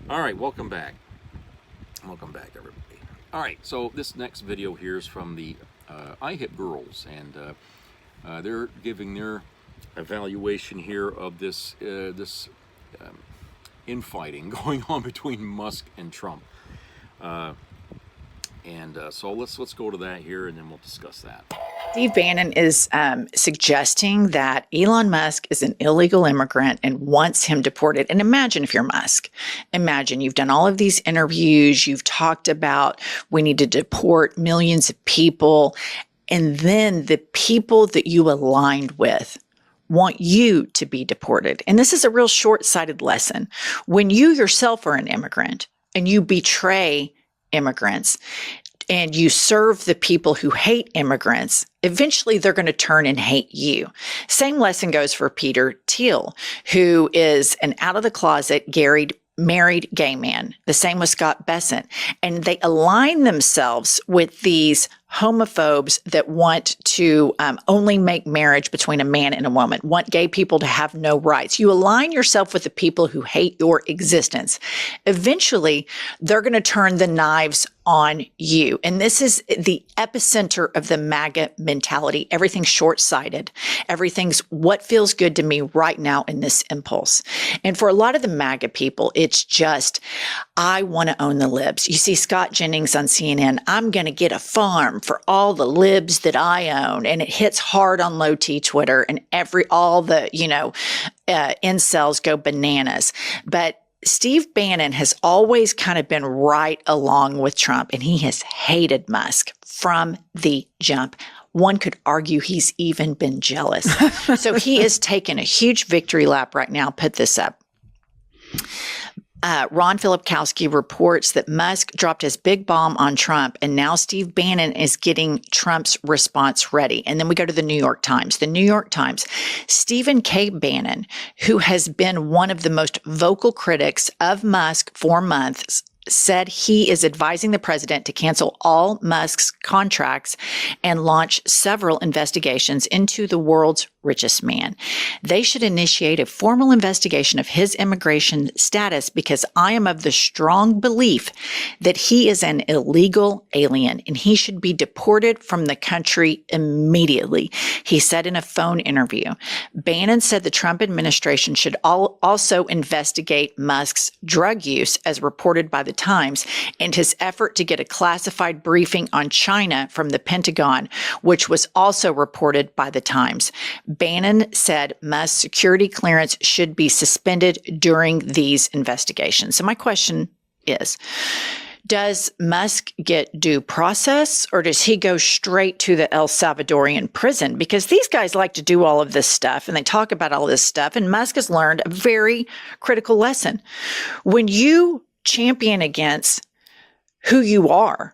All right, welcome back. Welcome back, everybody. All right, so this next video here is from the IHIP girls, and they're giving their evaluation here of this infighting going on between Musk and Trump. So let's go to that here, and then we'll discuss that. Steve Bannon is suggesting that Elon Musk is an illegal immigrant and wants him deported. And imagine if you're Musk. Imagine you've done all of these interviews. You've talked about we need to deport millions of people. And then the people that you aligned with want you to be deported. And this is a real short-sighted lesson. When you yourself are an immigrant and you betray immigrants and you serve the people who hate immigrants, eventually they're going to turn and hate you. Same lesson goes for Peter Thiel, who is an out-of-the-closet, married gay man. The same with Scott Bessent. And they align themselves with these homophobes that want to only make marriage between a man and a woman, want gay people to have no rights. You align yourself with the people who hate your existence. Eventually, they're going to turn the knives on you. And this is the epicenter of the MAGA mentality. Everything's short-sighted. Everything's what feels good to me right now in this impulse. And for a lot of the MAGA people, it's just, I want to own the libs. You see Scott Jennings on CNN, I'm going to get a farm for all the libs that I own. And it hits hard on low T Twitter, and all the, incels go bananas. But Steve Bannon has always kind of been right along with Trump, and he has hated Musk from the jump. One could argue he's even been jealous. So he is taking a huge victory lap right now. Put this up. Ron Filipkowski reports that Musk dropped his big bomb on Trump, and now Steve Bannon is getting Trump's response ready. And then we go to the New York Times. The New York Times, Stephen K. Bannon, who has been one of the most vocal critics of Musk for months, said he is advising the president to cancel all Musk's contracts and launch several investigations into the world's richest man. They should initiate a formal investigation of his immigration status because I am of the strong belief that he is an illegal alien and he should be deported from the country immediately, he said in a phone interview. Bannon said the Trump administration should also investigate Musk's drug use, as reported by the Times, and his effort to get a classified briefing on China from the Pentagon, which was also reported by the Times. Bannon said Musk's security clearance should be suspended during these investigations. So my question is, does Musk get due process, or does he go straight to the El Salvadorian prison? Because these guys like to do all of this stuff and they talk about all this stuff. And Musk has learned a very critical lesson. When you champion against who you are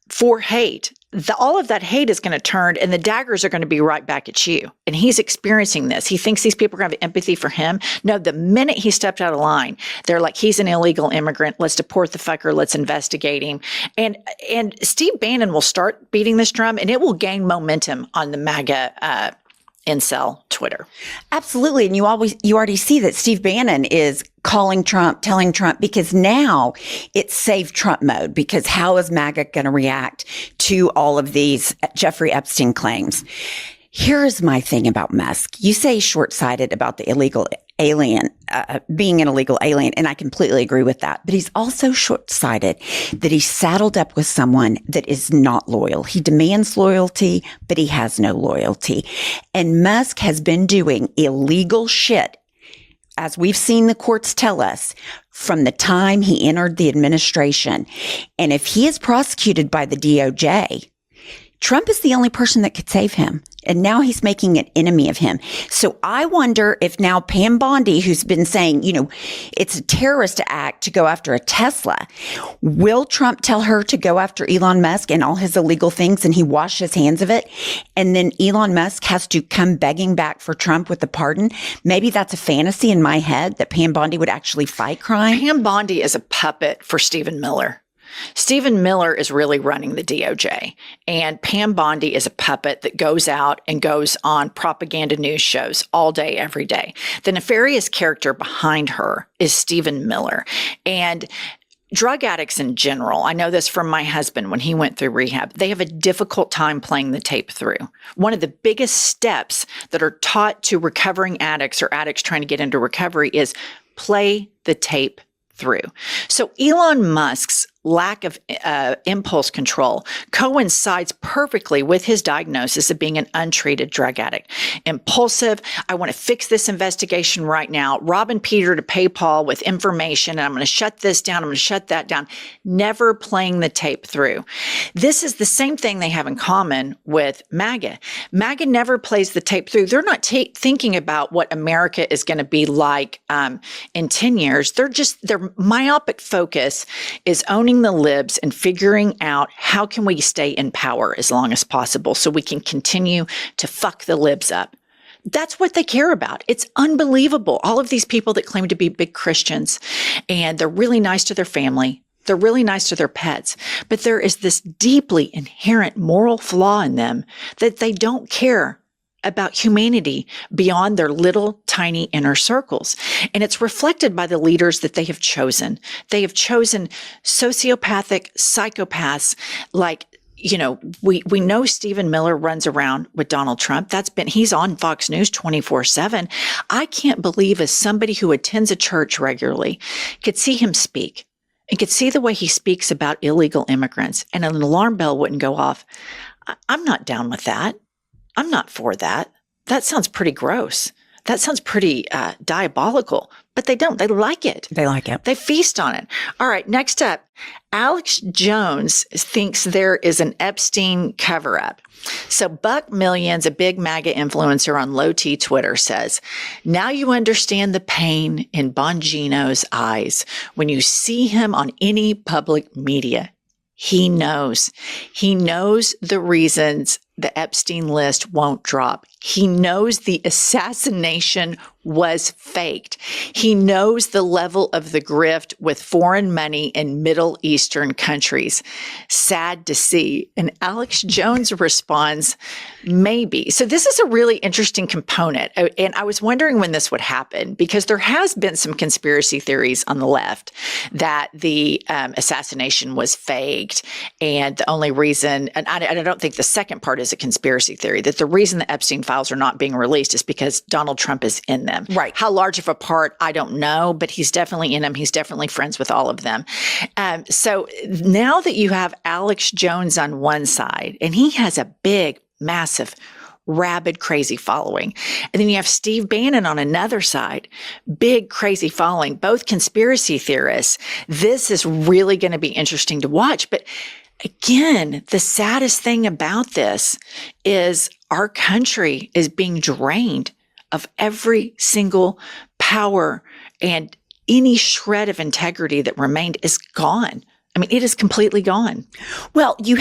for hate, all of that hate is going to turn and the daggers are going to be right back at you. And he's experiencing this. He thinks these people are going to have empathy for him. No, the minute he stepped out of line, they're like, he's an illegal immigrant. Let's deport the fucker. Let's investigate him. And Steve Bannon will start beating this drum, and it will gain momentum on the MAGA incel Twitter. Absolutely. And you already see that Steve Bannon is calling Trump, telling Trump, because now it's save Trump mode, because how is MAGA going to react to all of these Jeffrey Epstein claims? Here's my thing about Musk. You say short-sighted about the illegal alien, being an illegal alien, and I completely agree with that. But he's also short-sighted that he's saddled up with someone that is not loyal. He demands loyalty, but he has no loyalty. And Musk has been doing illegal shit, as we've seen the courts tell us, from the time he entered the administration. And if he is prosecuted by the DOJ, Trump is the only person that could save him. And now he's making an enemy of him. So I wonder if now Pam Bondi, who's been saying, it's a terrorist act to go after a Tesla, will Trump tell her to go after Elon Musk and all his illegal things and he wash his hands of it? And then Elon Musk has to come begging back for Trump with a pardon? Maybe that's a fantasy in my head that Pam Bondi would actually fight crime. Pam Bondi is a puppet for Stephen Miller. Stephen Miller is really running the DOJ, and Pam Bondi is a puppet that goes out and goes on propaganda news shows all day, every day. The nefarious character behind her is Stephen Miller. And drug addicts in general, I know this from my husband when he went through rehab, they have a difficult time playing the tape through. One of the biggest steps that are taught to recovering addicts or addicts trying to get into recovery is play the tape through. So Elon Musk's lack of impulse control coincides perfectly with his diagnosis of being an untreated drug addict. Impulsive, I want to fix this investigation right now, robbing Peter to pay Paul with information, and I'm going to shut this down, I'm going to shut that down, never playing the tape through. This is the same thing they have in common with MAGA. MAGA never plays the tape through. They're not thinking about what America is going to be like in 10 years. Their myopic focus is owning the libs and figuring out how can we stay in power as long as possible so we can continue to fuck the libs up. That's what they care about. It's unbelievable. All of these people that claim to be big Christians and they're really nice to their family. They're really nice to their pets, but there is this deeply inherent moral flaw in them that they don't care about humanity beyond their little tiny inner circles. And it's reflected by the leaders that they have chosen. They have chosen sociopathic psychopaths like, we know Stephen Miller runs around with Donald Trump. He's on Fox News 24/7. I can't believe as somebody who attends a church regularly could see him speak and could see the way he speaks about illegal immigrants and an alarm bell wouldn't go off. I'm not down with that. I'm not for that. That sounds pretty gross. That sounds pretty diabolical, but they don't. They like it. They like it. They feast on it. All right, next up, Alex Jones thinks there is an Epstein cover-up. So Buck Millions, a big MAGA influencer on Low T Twitter, says, now you understand the pain in Bongino's eyes when you see him on any public media. He knows. He knows the reasons the Epstein list won't drop. He knows the assassination was faked. He knows the level of the grift with foreign money in Middle Eastern countries. Sad to see. And Alex Jones responds, maybe. So this is a really interesting component. And I was wondering when this would happen because there has been some conspiracy theories on the left that the assassination was faked. And the only reason, and I don't think the second part is a conspiracy theory, that the reason the Epstein files are not being released is because Donald Trump is in them. Right. How large of a part, I don't know, but he's definitely in them. He's definitely friends with all of them. So now that you have Alex Jones on one side, and he has a big, massive, rabid, crazy following. And then you have Steve Bannon on another side, big, crazy following, both conspiracy theorists. This is really going to be interesting to watch. But again, the saddest thing about this is our country is being drained of every single power, and any shred of integrity that remained is gone. I mean, it is completely gone. Well, you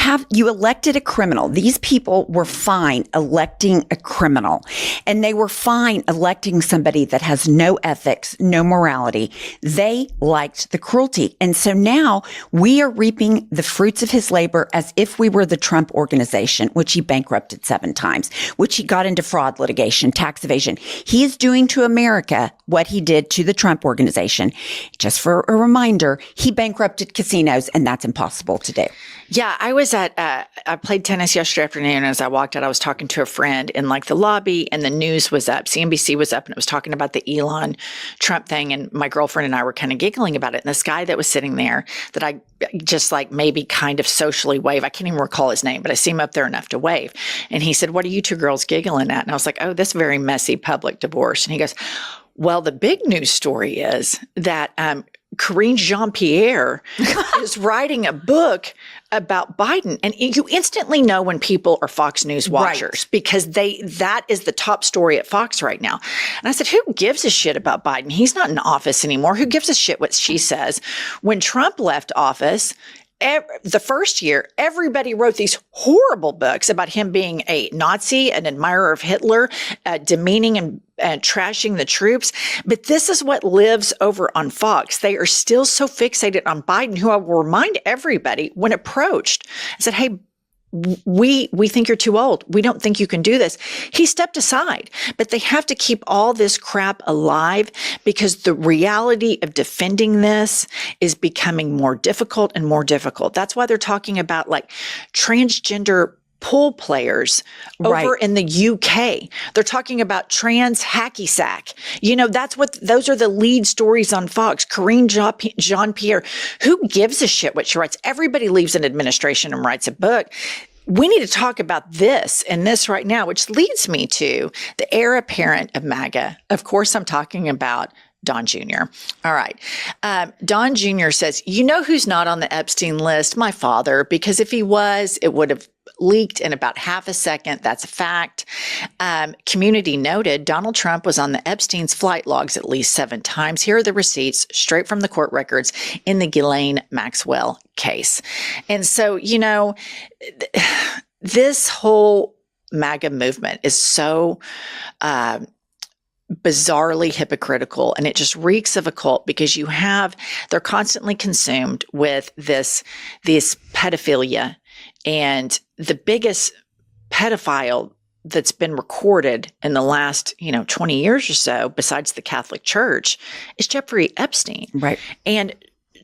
elected a criminal. These people were fine electing a criminal, and they were fine electing somebody that has no ethics, no morality. They liked the cruelty. And so now we are reaping the fruits of his labor as if we were the Trump organization, which he bankrupted 7 times, which he got into fraud litigation, tax evasion. He is doing to America what he did to the Trump organization. Just for a reminder, he bankrupted casinos, and that's impossible to do. Yeah, I was I played tennis yesterday afternoon. As I walked out, I was talking to a friend in the lobby, and the news was up. CNBC was up, and it was talking about the Elon Trump thing. And my girlfriend and I were kind of giggling about it. And this guy that was sitting there that I just maybe kind of socially wave. I can't even recall his name, but I see him up there enough to wave. And he said, "What are you two girls giggling at?" And I was like, "Oh, this very messy public divorce." And he goes, "Well, the big news story is that Karine Jean-Pierre is writing a book about Biden. And you instantly know when people are Fox News watchers because that is the top story at Fox right now. And I said, who gives a shit about Biden? He's not in office anymore. Who gives a shit what she says? When Trump left office, the first year, everybody wrote these horrible books about him being a Nazi, an admirer of Hitler, demeaning and trashing the troops. But this is what lives over on Fox. They are still so fixated on Biden, who I will remind everybody when approached, I said, hey, we think you're too old. We don't think you can do this. He stepped aside, but they have to keep all this crap alive because the reality of defending this is becoming more difficult and more difficult. That's why they're talking about like transgender pool players over in the UK. They're talking about trans hacky sack. You know, those are the lead stories on Fox. Karine Jean-Pierre, who gives a shit what she writes? Everybody leaves an administration and writes a book. We need to talk about this and this right now, which leads me to the heir apparent of MAGA. Of course, I'm talking about Don Jr. All right. Don Jr. says, you know who's not on the Epstein list? My father, because if he was, it would have leaked in about half a second. That's a fact. Community noted, Donald Trump was on the Epstein's flight logs at least 7 times. Here are the receipts straight from the court records in the Ghislaine Maxwell case. And so, you know, this whole MAGA movement is so bizarrely hypocritical, and it just reeks of a cult because they're constantly consumed with this pedophilia. And the biggest pedophile that's been recorded in the last, 20 years or so, besides the Catholic Church, is Jeffrey Epstein. Right. And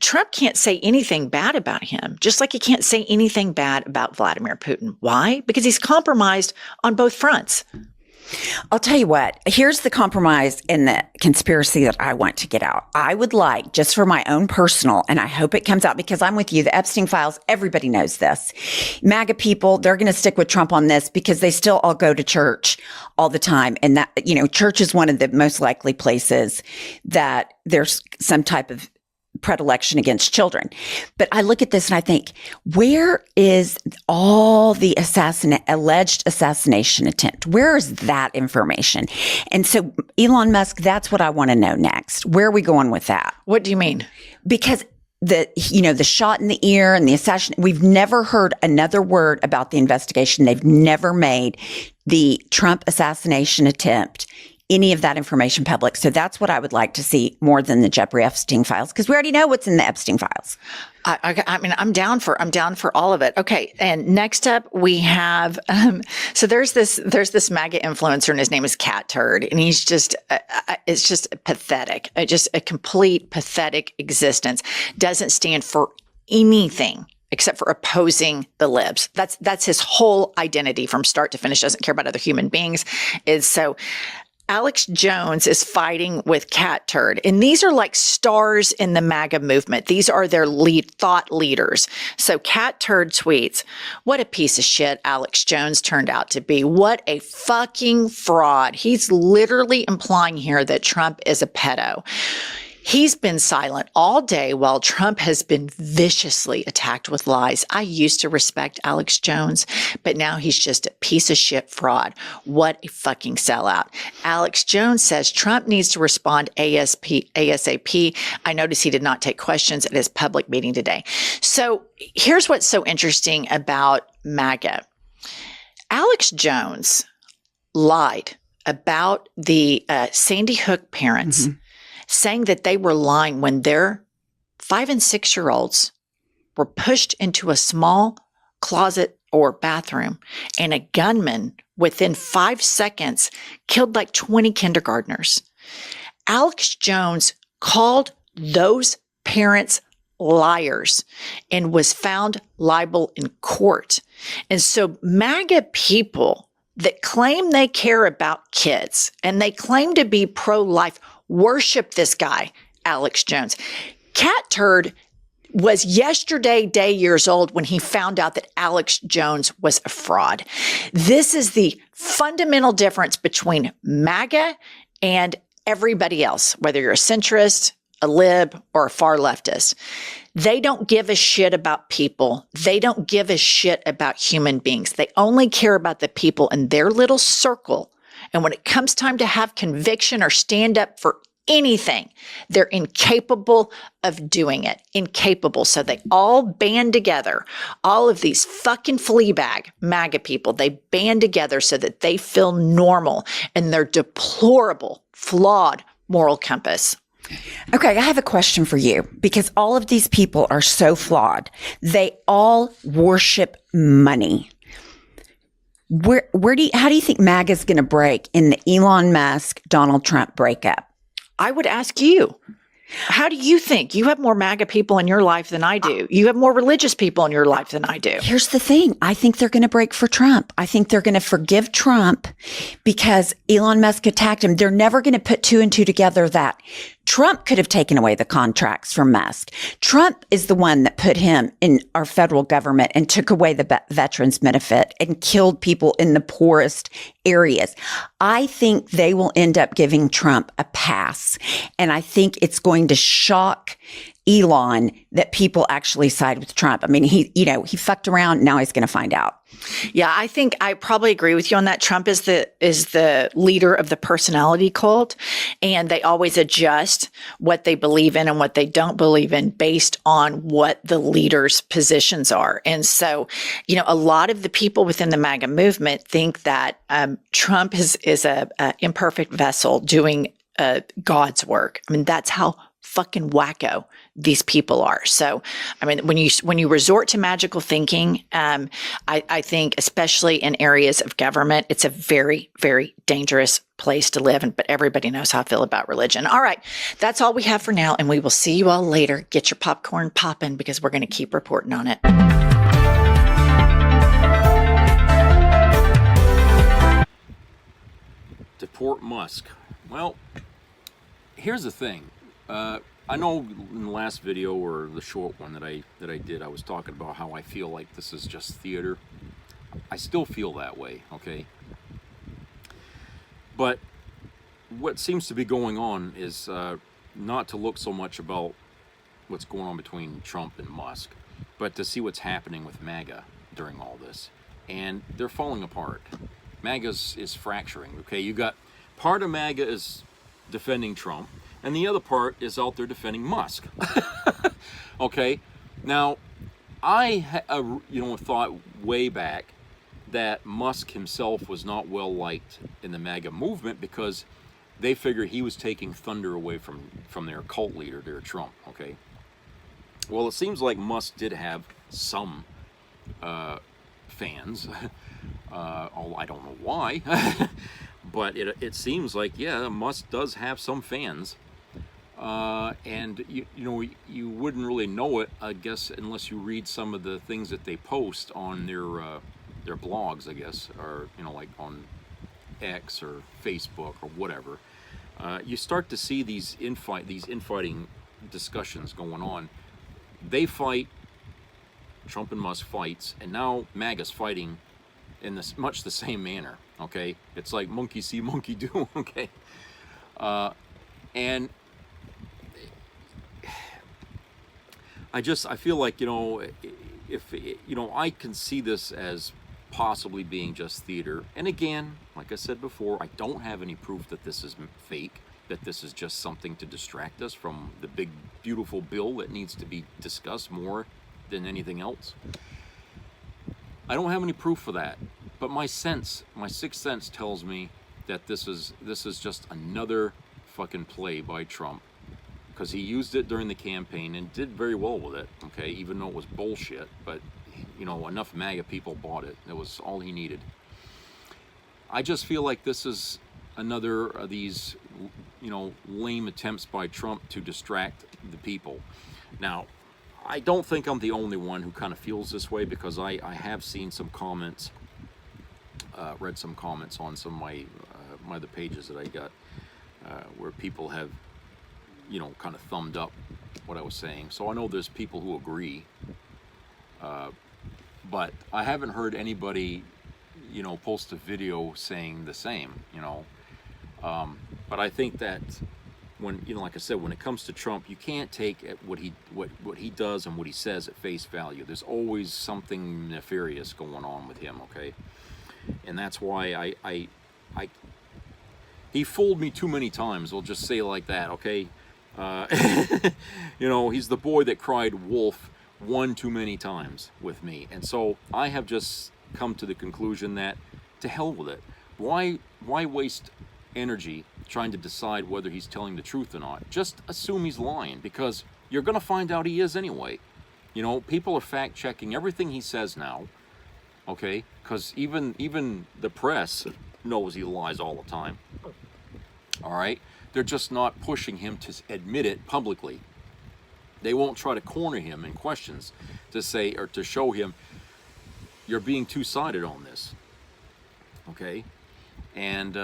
Trump can't say anything bad about him, just like he can't say anything bad about Vladimir Putin. Why? Because he's compromised on both fronts. I'll tell you what, here's the compromise and the conspiracy that I want to get out. I would like, just for my own personal, and I hope it comes out because I'm with you, the Epstein files, everybody knows this. MAGA people, they're going to stick with Trump on this because they still all go to church all the time. And that, church is one of the most likely places that there's some type of predilection against children. But I look at this and I think, where is all the alleged assassination attempt? Where is that information? And so Elon Musk, that's what I want to know next. Where are we going with that? What do you mean? Because the shot in the ear and the assassination, we've never heard another word about the investigation. They've never made the Trump assassination attempt any of that information public. So that's what I would like to see more than the Jeffrey Epstein files, because we already know what's in the Epstein files. I mean, I'm down for all of it. Okay. And next up we have, so there's this MAGA influencer and his name is Cat Turd. And he's just, it's just pathetic, just a complete pathetic existence. Doesn't stand for anything except for opposing the libs. That's his whole identity from start to finish. Doesn't care about other human beings. Alex Jones is fighting with Cat Turd. And these are like stars in the MAGA movement. These are their lead thought leaders. So Cat Turd tweets, what a piece of shit Alex Jones turned out to be. What a fucking fraud. He's literally implying here that Trump is a pedo. He's been silent all day while Trump has been viciously attacked with lies. I used to respect Alex Jones, but now he's just a piece of shit fraud. What a fucking sellout. Alex Jones says Trump needs to respond ASAP. I noticed he did not take questions at his public meeting today. So here's what's so interesting about MAGA. Alex Jones lied about the Sandy Hook parents, saying that they were lying when their 5 and 6 year olds were pushed into a small closet or bathroom and a gunman within 5 seconds killed like 20 kindergartners. Alex Jones called those parents liars and was found liable in court. And so MAGA people that claim they care about kids and they claim to be pro-life worship this guy, Alex Jones. Cat Turd was yesterday years old when he found out that Alex Jones was a fraud. This is the fundamental difference between MAGA and everybody else, whether you're a centrist, a lib, or a far leftist. They don't give a shit about people. They don't give a shit about human beings. They only care about the people in their little circle. And when it comes time to have conviction or stand up for anything, they're incapable of doing it. Incapable. So they all band together. All of these fucking Fleabag MAGA people, they band together so that they feel normal in their deplorable, flawed moral compass. Okay, I have a question for you because all of these people are so flawed. They all worship money. How do you think MAGA is going to break in the Elon Musk, Donald Trump breakup? I would ask you. How do you think? You have more MAGA people in your life than I do. You have more religious people in your life than I do. Here's the thing. I think they're going to break for Trump. I think they're going to forgive Trump because Elon Musk attacked him. They're never going to put two and two together that Trump could have taken away the contracts from Musk. Trump is the one that put him in our federal government and took away the veterans benefit and killed people in the poorest areas. I think they will end up giving Trump a pass. And I think it's going to shock Elon that people actually side with Trump. I mean, he fucked around. Now he's going to find out. Yeah, I think I probably agree with you on that. Trump is the leader of the personality cult, and they always adjust what they believe in and what they don't believe in based on what the leader's positions are. And so, a lot of the people within the MAGA movement think that Trump is a imperfect vessel doing God's work. I mean, that's how fucking wacko these people are. So, I mean, when you resort to magical thinking, I think especially in areas of government, it's a very, very dangerous place to live. But everybody knows how I feel about religion. All right. That's all we have for now. And we will see you all later. Get your popcorn popping because we're going to keep reporting on it. Deport Musk. Well, here's the thing. I know in the last video or the short one that I did, I was talking about how I feel like this is just theater. I still feel that way, okay? But what seems to be going on is not to look so much about what's going on between Trump and Musk, but to see what's happening with MAGA during all this. And they're falling apart. MAGA is fracturing, okay? You got part of MAGA is defending Trump, and the other part is out there defending Musk. Okay, now I thought way back that Musk himself was not well liked in the MAGA movement because they figured he was taking thunder away from their cult leader, their Trump. Okay, well, it seems like Musk did have some fans. I don't know why, but it seems like, yeah, Musk does have some fans. And you wouldn't really know it, I guess, unless you read some of the things that they post on their blogs, I guess, or like on X or Facebook or whatever. You start to see these infighting discussions going on. They fight. Trump and Musk fights, and now MAGA's fighting in much the same manner. Okay, it's like monkey see, monkey do. Okay, and I feel like, if I can see this as possibly being just theater. And again, like I said before, I don't have any proof that this is fake, that this is just something to distract us from the big, beautiful bill that needs to be discussed more than anything else. I don't have any proof for that, but my sixth sense tells me that this is just another fucking play by Trump. Because he used it during the campaign and did very well with it, okay, even though it was bullshit, but, enough MAGA people bought it. That was all he needed. I just feel like this is another of these, lame attempts by Trump to distract the people. Now, I don't think I'm the only one who kind of feels this way, because I have seen some comments, read some comments on some of my other pages that I got, where people have kind of thumbed up what I was saying. So I know there's people who agree, but I haven't heard anybody, post a video saying the same, but I think that when, you know, like I said, when it comes to Trump, you can't take what he does and what he says at face value. There's always something nefarious going on with him, okay? And that's why he fooled me too many times. We'll just say it like that, okay? You know, he's the boy that cried wolf one too many times with me. And so I have just come to the conclusion that to hell with it. Why waste energy trying to decide whether he's telling the truth or not? Just assume he's lying, because you're going to find out he is anyway. You know, people are fact checking everything he says now, okay? Because even the press knows he lies all the time. All right? They're just not pushing him to admit it publicly. They won't try to corner him in questions to say, or to show him, you're being two-sided on this. Okay? And,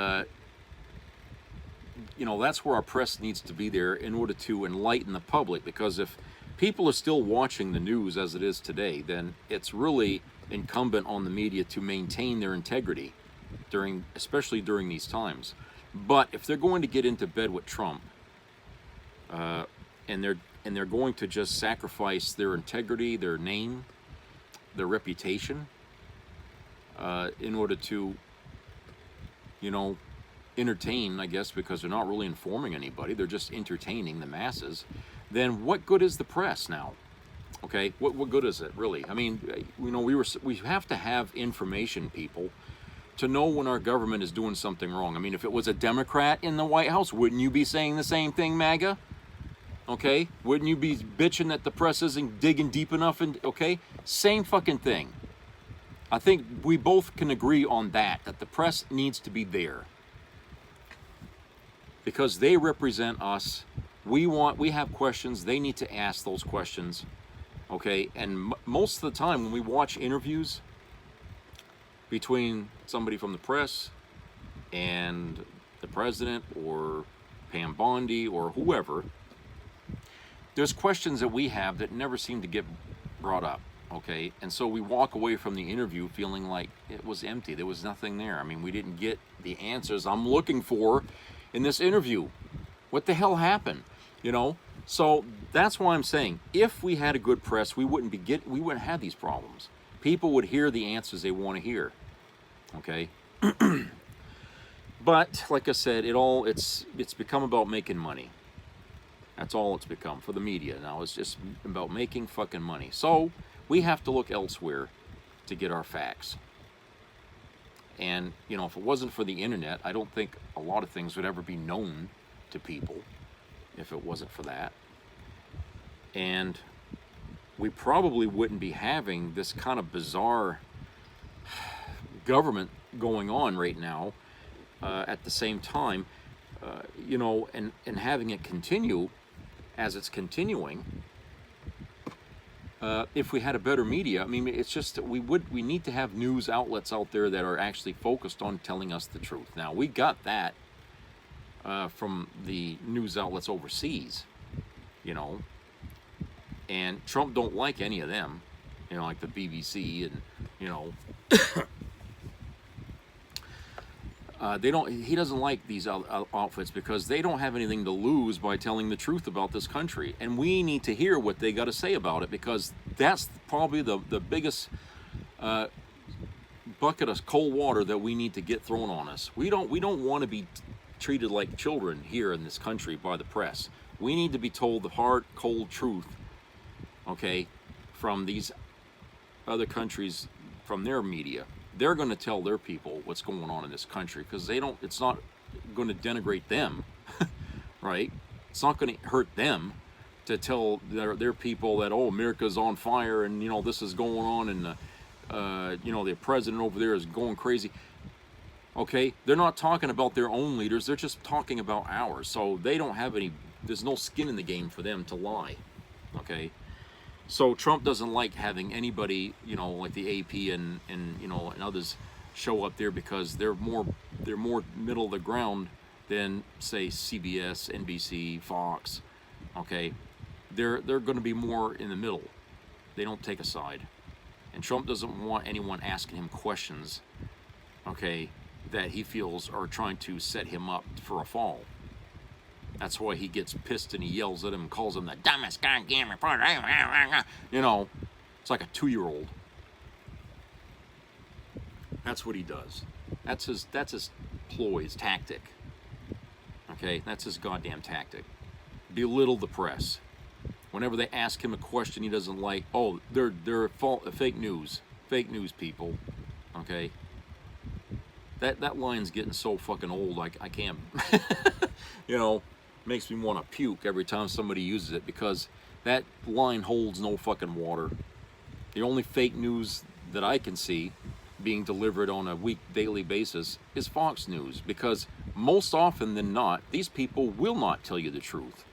you know, that's where our press needs to be there in order to enlighten the public, because if people are still watching the news as it is today, then it's really incumbent on the media to maintain their integrity especially during these times. But if they're going to get into bed with Trump, and they're going to just sacrifice their integrity, their name, their reputation, in order to, you know, entertain, I guess, because they're not really informing anybody, they're just entertaining the masses, then what good is the press now? Okay, what good is it, really? I mean, you know, we have to have information, people, to know when our government is doing something wrong. I mean, if it was a Democrat in the White House, wouldn't you be saying the same thing, MAGA? Okay, wouldn't you be bitching that the press isn't digging deep enough? Okay, same fucking thing. I think we both can agree on that the press needs to be there, because they represent us. We have questions, they need to ask those questions, okay? And most of the time when we watch interviews between somebody from the press and the president or Pam Bondi or whoever, there's questions that we have that never seem to get brought up, okay? And so we walk away from the interview feeling like it was empty. There was nothing there. I mean, we didn't get the answers I'm looking for in this interview. What the hell happened? You know? So that's why I'm saying, if we had a good press, we wouldn't have these problems. People would hear the answers they want to hear. Okay? But like I said, it's become about making money. That's all it's become for the media now. It's just about making fucking money. So we have to look elsewhere to get our facts. And, you know, if it wasn't for the internet, I don't think a lot of things would ever be known to people if it wasn't for that. And we probably wouldn't be having this kind of bizarre government going on right now at the same time, you know, and having it continue as it's continuing. If we had a better media, I mean, it's just that we need to have news outlets out there that are actually focused on telling us the truth. Now, we got that from the news outlets overseas, you know, and Trump don't like any of them, you know, like the BBC and, you know, he doesn't like these outfits because they don't have anything to lose by telling the truth about this country. And we need to hear what they got to say about it, because that's probably the biggest bucket of cold water that we need to get thrown on us. We don't want to be treated like children here in this country by the press. We need to be told the hard, cold truth, okay, from these other countries, from their media. They're going to tell their people what's going on in this country, because it's not going to denigrate them, right? It's not going to hurt them to tell their people that, oh, America's on fire and, you know, this is going on and, you know, the president over there is going crazy. Okay? They're not talking about their own leaders. They're just talking about ours. So they don't have there's no skin in the game for them to lie. Okay? So Trump doesn't like having anybody, you know, like the AP and you know, and others show up there, because they're more middle of the ground than, say, CBS, NBC, Fox. Okay, they're going to be more in the middle. They don't take a side, and Trump doesn't want anyone asking him questions, okay, that he feels are trying to set him up for a fall. That's why he gets pissed and he yells at him and calls him the dumbest goddamn reporter. You know, it's like a 2-year-old. That's what he does. That's his ploy, his tactic. Okay, that's his goddamn tactic. Belittle the press. Whenever they ask him a question he doesn't like, oh, they're fake news people. Okay, that line's getting so fucking old. I can't. You know, makes me want to puke every time somebody uses it, because that line holds no fucking water. The only fake news that I can see being delivered on a daily basis is Fox News, because most often than not, these people will not tell you the truth.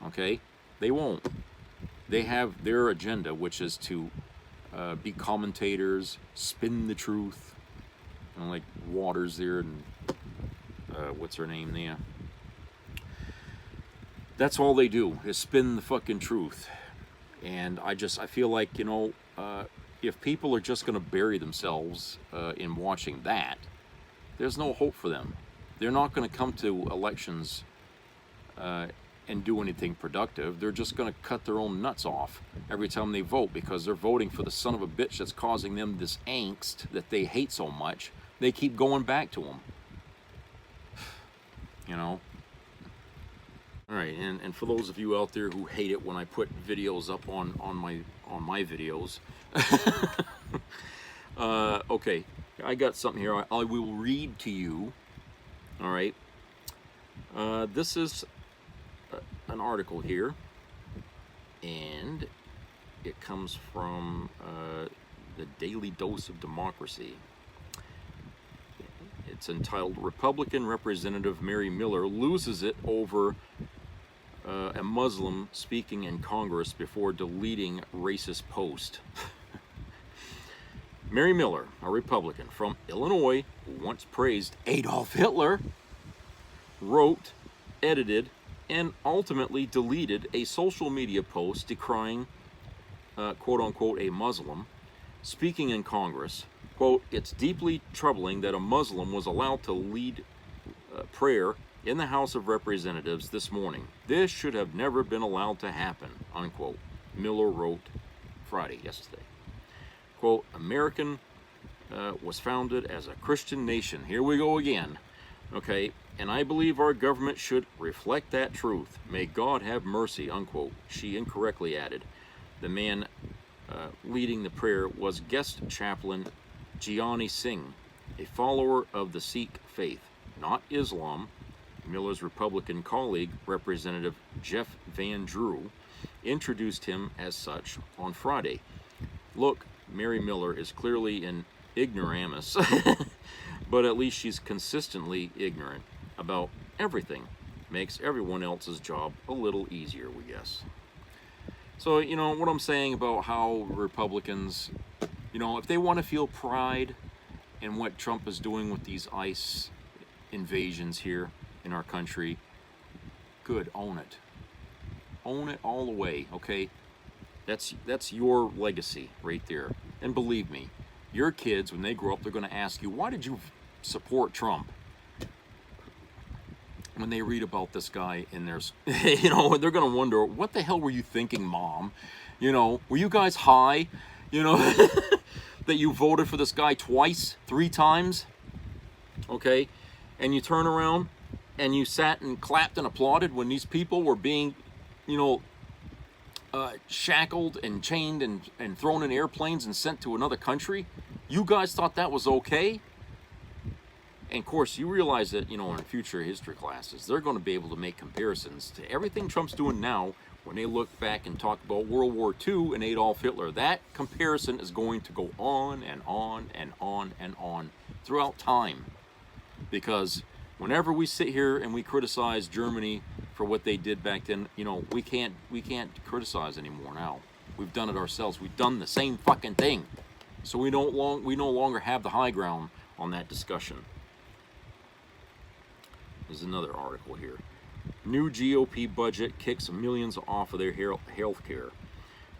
Okay? They won't. They have their agenda, which is to be commentators, spin the truth. You know, like Waters there and what's her name there? That's all they do, is spin the fucking truth. And I feel like, you know, if people are just going to bury themselves in watching that, there's no hope for them. They're not going to come to elections and do anything productive. They're just going to cut their own nuts off every time they vote, because they're voting for the son of a bitch that's causing them this angst that they hate so much. They keep going back to him. You know? All right, and for those of you out there who hate it when I put videos up on my videos, okay, I got something here. I will read to you. All right, this is an article here, and it comes from the Daily Dose of Democracy. It's entitled "Republican Representative Mary Miller Loses It Over a Muslim Speaking in Congress Before Deleting Racist Post." Mary Miller, a Republican from Illinois who once praised Adolf Hitler, wrote, edited, and ultimately deleted a social media post decrying, quote-unquote, a Muslim speaking in Congress. Quote, "It's deeply troubling that a Muslim was allowed to lead prayer in the House of Representatives this morning. This should have never been allowed to happen," unquote. Miller wrote yesterday. Quote, "American was founded as a Christian nation." Here we go again. Okay, "and I believe our government should reflect that truth. May God have mercy," unquote. She incorrectly added. The man leading the prayer was guest chaplain Gianni Singh, a follower of the Sikh faith, not Islam. Miller's Republican colleague, Representative Jeff Van Drew, introduced him as such on Friday. Look, Mary Miller is clearly an ignoramus, but at least she's consistently ignorant about everything. Makes everyone else's job a little easier, we guess. So, you know, what I'm saying about how Republicans, you know, if they want to feel pride in what Trump is doing with these ICE invasions here in our country, good, own it. Own it all the way, okay? That's your legacy right there. And believe me, your kids, when they grow up, they're going to ask you, why did you support Trump? When they read about this guy in their, you know, they're going to wonder, what the hell were you thinking, Mom? You know, were you guys high? You know, that you voted for this guy twice, 3 times? Okay? And you turn around and you sat and clapped and applauded when these people were being, you know, shackled and chained and thrown in airplanes and sent to another country? You guys thought that was okay? And of course, you realize that, you know, in future history classes, they're going to be able to make comparisons to everything Trump's doing now when they look back and talk about World War II and Adolf Hitler. That comparison is going to go on and on and on and on throughout time. Because whenever we sit here and we criticize Germany for what they did back then, you know, we can't criticize anymore now. We've done it ourselves. We've done the same fucking thing. So we no longer have the high ground on that discussion. There's another article here. New GOP budget kicks millions off of their health care.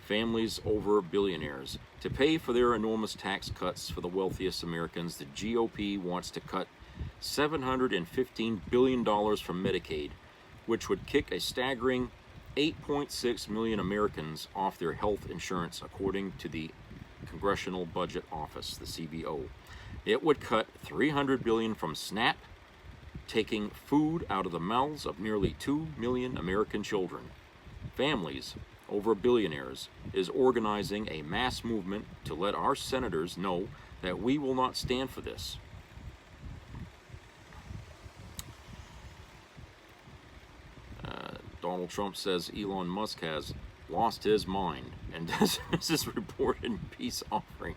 Families over billionaires. To pay for their enormous tax cuts for the wealthiest Americans, the GOP wants to cut $715 billion from Medicaid, which would kick a staggering 8.6 million Americans off their health insurance, according to the Congressional Budget Office, the CBO. It would cut $300 billion from SNAP, taking food out of the mouths of nearly 2 million American children. Families over billionaires is organizing a mass movement to let our senators know that we will not stand for this. Donald Trump says Elon Musk has lost his mind, and this is reported peace offering.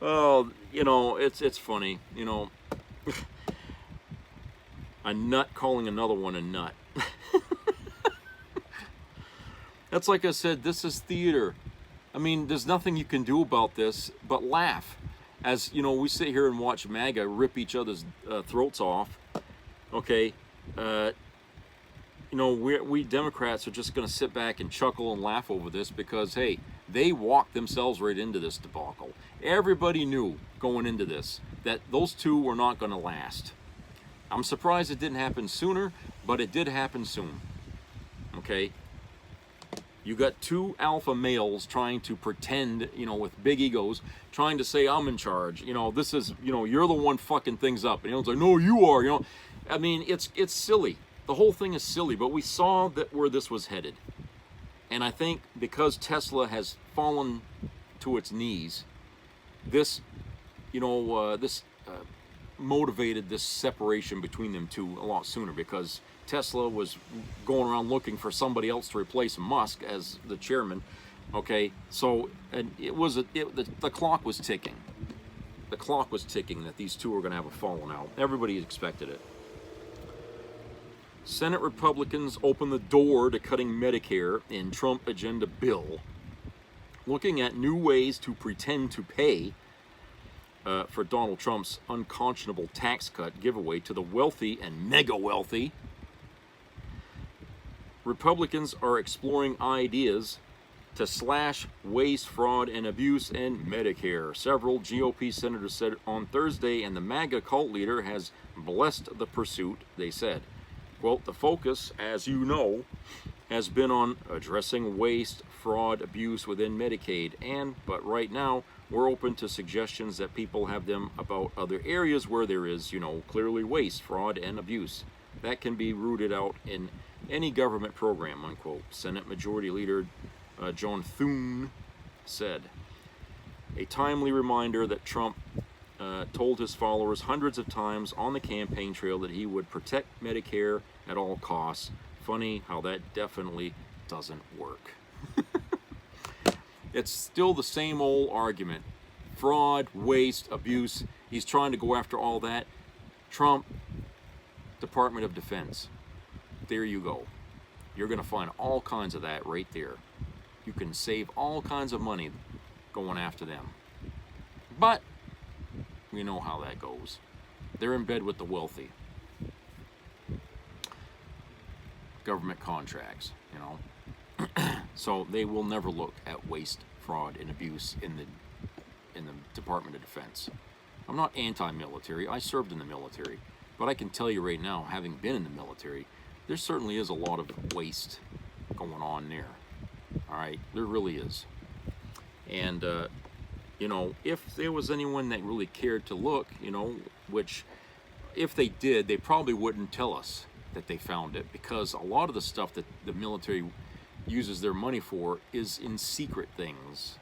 Oh, you know, it's funny, you know, a nut calling another one a nut. That's like I said, this is theater. I mean, there's nothing you can do about this but laugh. As, you know, we sit here and watch MAGA rip each other's throats off. Okay, you know, we Democrats are just going to sit back and chuckle and laugh over this because, hey, they walked themselves right into this debacle. Everybody knew going into this that those two were not going to last. I'm surprised it didn't happen sooner, but it did happen soon. Okay? You got two alpha males trying to pretend, you know, with big egos, trying to say, I'm in charge. You know, this is, you know, you're the one fucking things up. And you know, it's like, no, you are, you know. I mean, it's silly. The whole thing is silly, but we saw that where this was headed. And I think because Tesla has fallen to its knees, this, you know, motivated this separation between them two a lot sooner, because Tesla was going around looking for somebody else to replace Musk as the chairman. Okay, so and the clock was ticking. The clock was ticking that these two were going to have a falling out. Everybody expected it. Senate Republicans open the door to cutting Medicare in Trump agenda bill, looking at new ways to pretend to pay for Donald Trump's unconscionable tax cut giveaway to the wealthy and mega wealthy. Republicans are exploring ideas to slash waste, fraud, and abuse in Medicare. Several GOP senators said on Thursday, and the MAGA cult leader has blessed the pursuit, they said. Quote, the focus, as you know, has been on addressing waste, fraud, abuse within Medicaid, but right now, we're open to suggestions that people have them about other areas where there is, you know, clearly waste, fraud, and abuse. That can be rooted out in any government program, unquote. Senate Majority Leader John Thune said. A timely reminder that Trump told his followers hundreds of times on the campaign trail that he would protect Medicare at all costs. Funny how that definitely doesn't work. It's still the same old argument. Fraud, waste, abuse. He's trying to go after all that. Trump, Department of Defense. There you go. You're going to find all kinds of that right there. You can save all kinds of money going after them. But we know how that goes. They're in bed with the wealthy. Government contracts, you know. So they will never look at waste, fraud, and abuse in the Department of Defense. I'm not anti-military. I served in the military. But I can tell you right now, having been in the military, there certainly is a lot of waste going on there. All right? There really is. And, you know, if there was anyone that really cared to look, you know, which if they did, they probably wouldn't tell us that they found it, because a lot of the stuff that the military uses their money for is in secret things,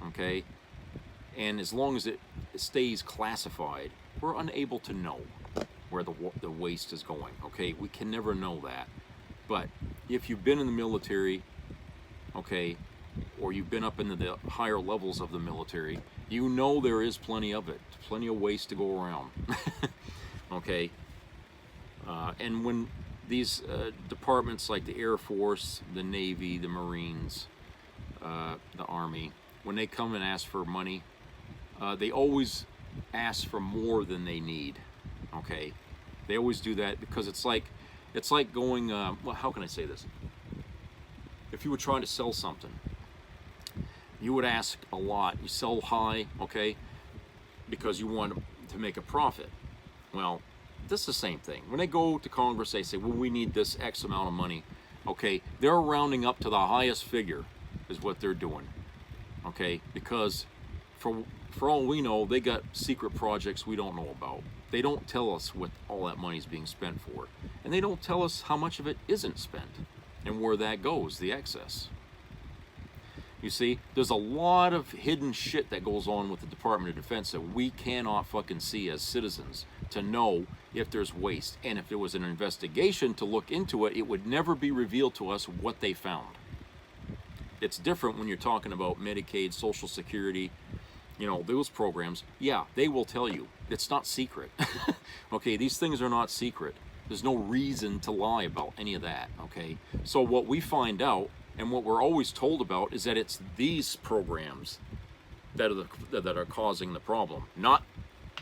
okay? And as long as it stays classified, we're unable to know where the waste is going, okay? We can never know that. But if you've been in the military, okay, or you've been up into the higher levels of the military, you know there is plenty of it, plenty of waste to go around, okay? And when these departments like the Air Force, the Navy, the Marines, the Army, when they come and ask for money, they always ask for more than they need, okay? They always do that because it's like going, well, how can I say this? If you were trying to sell something, you would ask a lot. You sell high, okay, because you want to make a profit. Well, this is the same thing. When they go to Congress, they say, well, we need this X amount of money. Okay, they're rounding up to the highest figure is what they're doing. Okay, because for all we know, they got secret projects we don't know about. They don't tell us what all that money is being spent for. And they don't tell us how much of it isn't spent and where that goes, the excess. You see, there's a lot of hidden shit that goes on with the Department of Defense that we cannot fucking see as citizens to know if there's waste. And if there was an investigation to look into it, it would never be revealed to us what they found. It's different when you're talking about Medicaid, Social Security, you know, those programs. Yeah, they will tell you. It's not secret. Okay, these things are not secret. There's no reason to lie about any of that, okay? So what we find out and what we're always told about is that it's these programs that are causing the problem, not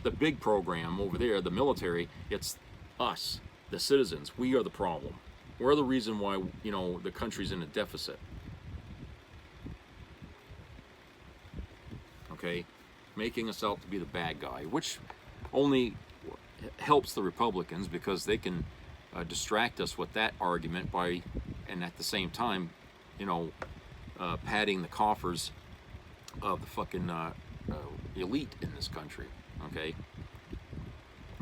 the big program over there, the military. It's us, the citizens. We are the problem. We're the reason why, you know, the country's in a deficit. Okay, making us out to be the bad guy, which only helps the Republicans because they can distract us with that argument by, and at the same time, you know, padding the coffers of the fucking elite in this country, okay?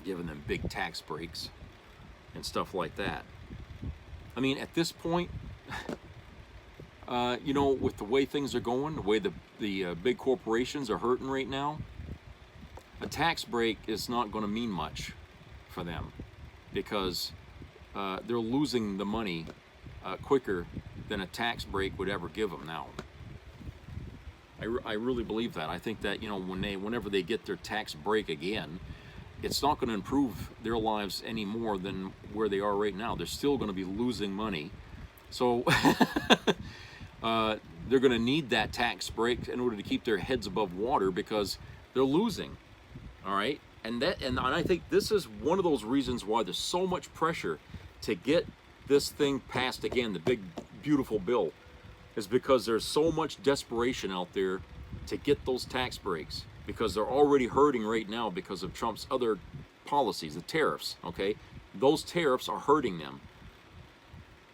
Giving them big tax breaks and stuff like that. I mean, at this point, you know, with the way things are going, the way the big corporations are hurting right now, a tax break is not going to mean much for them because they're losing the money quicker than a tax break would ever give them now. I really believe that. I think that, you know, whenever they get their tax break again, it's not going to improve their lives any more than where they are right now. They're still going to be losing money. So they're going to need that tax break in order to keep their heads above water because they're losing. All right? And I think this is one of those reasons why there's so much pressure to get this thing passed again, the big, beautiful bill, is because there's so much desperation out there to get those tax breaks because they're already hurting right now because of Trump's other policies, the tariffs, okay? Those tariffs are hurting them.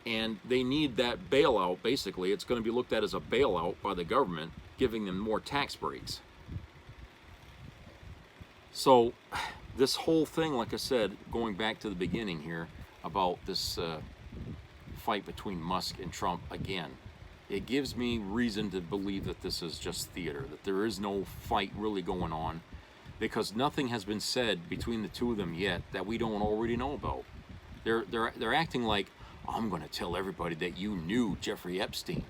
And they need that bailout, basically. It's going to be looked at as a bailout by the government, giving them more tax breaks. So this whole thing, like I said, going back to the beginning here, about this fight between Musk and Trump again, it gives me reason to believe that this is just theater, that there is no fight really going on, because nothing has been said between the two of them yet that we don't already know about. They're acting like, I'm going to tell everybody that you knew Jeffrey Epstein.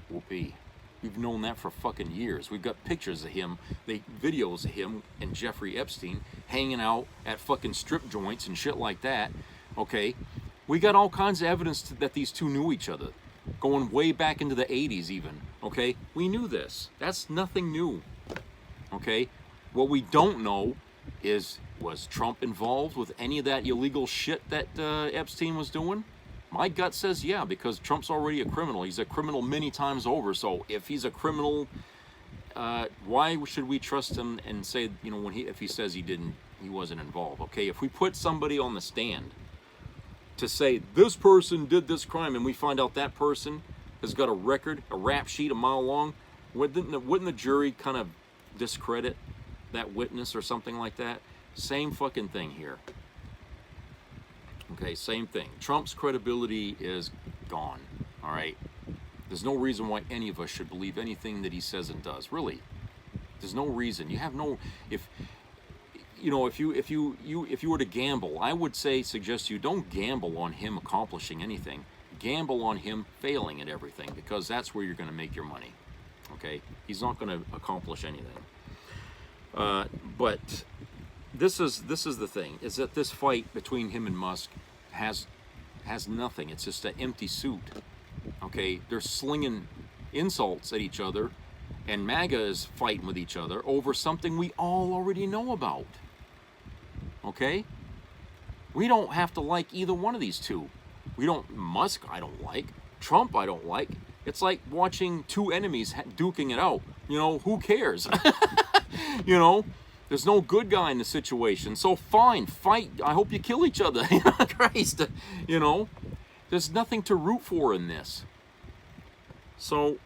Whoopee. We've known that for fucking years. We've got pictures of him, videos of him and Jeffrey Epstein hanging out at fucking strip joints and shit like that. Okay? We got all kinds of evidence that these two knew each other. Going way back into the 80s even. Okay? We knew this. That's nothing new. Okay? What we don't know is, was Trump involved with any of that illegal shit that Epstein was doing? My gut says yeah, because Trump's already a criminal. He's a criminal many times over. So if he's a criminal, why should we trust him and say, you know, if he says he wasn't involved? Okay, if we put somebody on the stand to say this person did this crime, and we find out that person has got a record, a rap sheet a mile long, wouldn't the jury kind of discredit that witness or something like that? Same fucking thing here. Okay, same thing. Trump's credibility is gone, all right? There's no reason why any of us should believe anything that he says and does, really. There's no reason. You have no, if you were to gamble, I would suggest you don't gamble on him accomplishing anything. Gamble on him failing at everything, because that's where you're going to make your money. Okay? He's not going to accomplish anything. But this is the thing, is that this fight between him and Musk has nothing. It's just an empty suit. Okay? They're slinging insults at each other, and MAGA is fighting with each other over something we all already know about. Okay? We don't have to like either one of these two. Musk I don't like. Trump I don't like. It's like watching two enemies duking it out. You know, who cares? You know, There's no good guy in the situation. So fine, fight. I hope you kill each other. Christ, you know, there's nothing to root for in this. So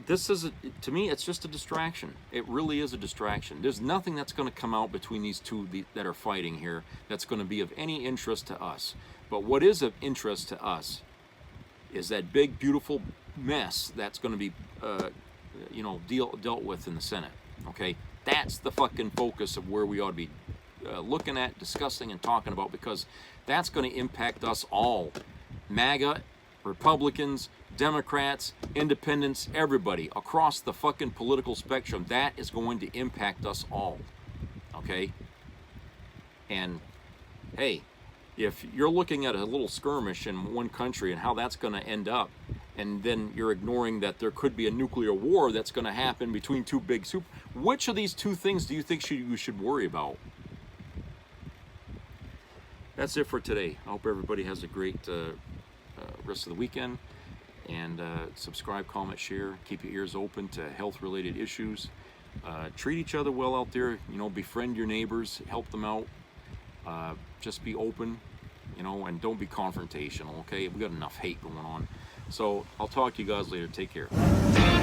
this is, to me, it's just a distraction. It really is a distraction. There's nothing that's going to come out between these two that are fighting here that's going to be of any interest to us. But what is of interest to us is that big, beautiful mess that's going to be, you know, dealt with in the Senate. Okay, that's the fucking focus of where we ought to be looking at, discussing, and talking about, because that's going to impact us all. MAGA, Republicans, Democrats, independents, everybody across the fucking political spectrum. That is going to impact us all. Okay? And hey, if you're looking at a little skirmish in one country and how that's going to end up, and then you're ignoring that there could be a nuclear war that's going to happen between two big super, which of these two things do you think you should worry about? That's it for today. I hope everybody has a great rest of the weekend. And subscribe, comment, share. Keep your ears open to health-related issues. Treat each other well out there. You know, befriend your neighbors. Help them out. Just be open, you know, and don't be confrontational, okay? We got enough hate going on. So I'll talk to you guys later. Take care.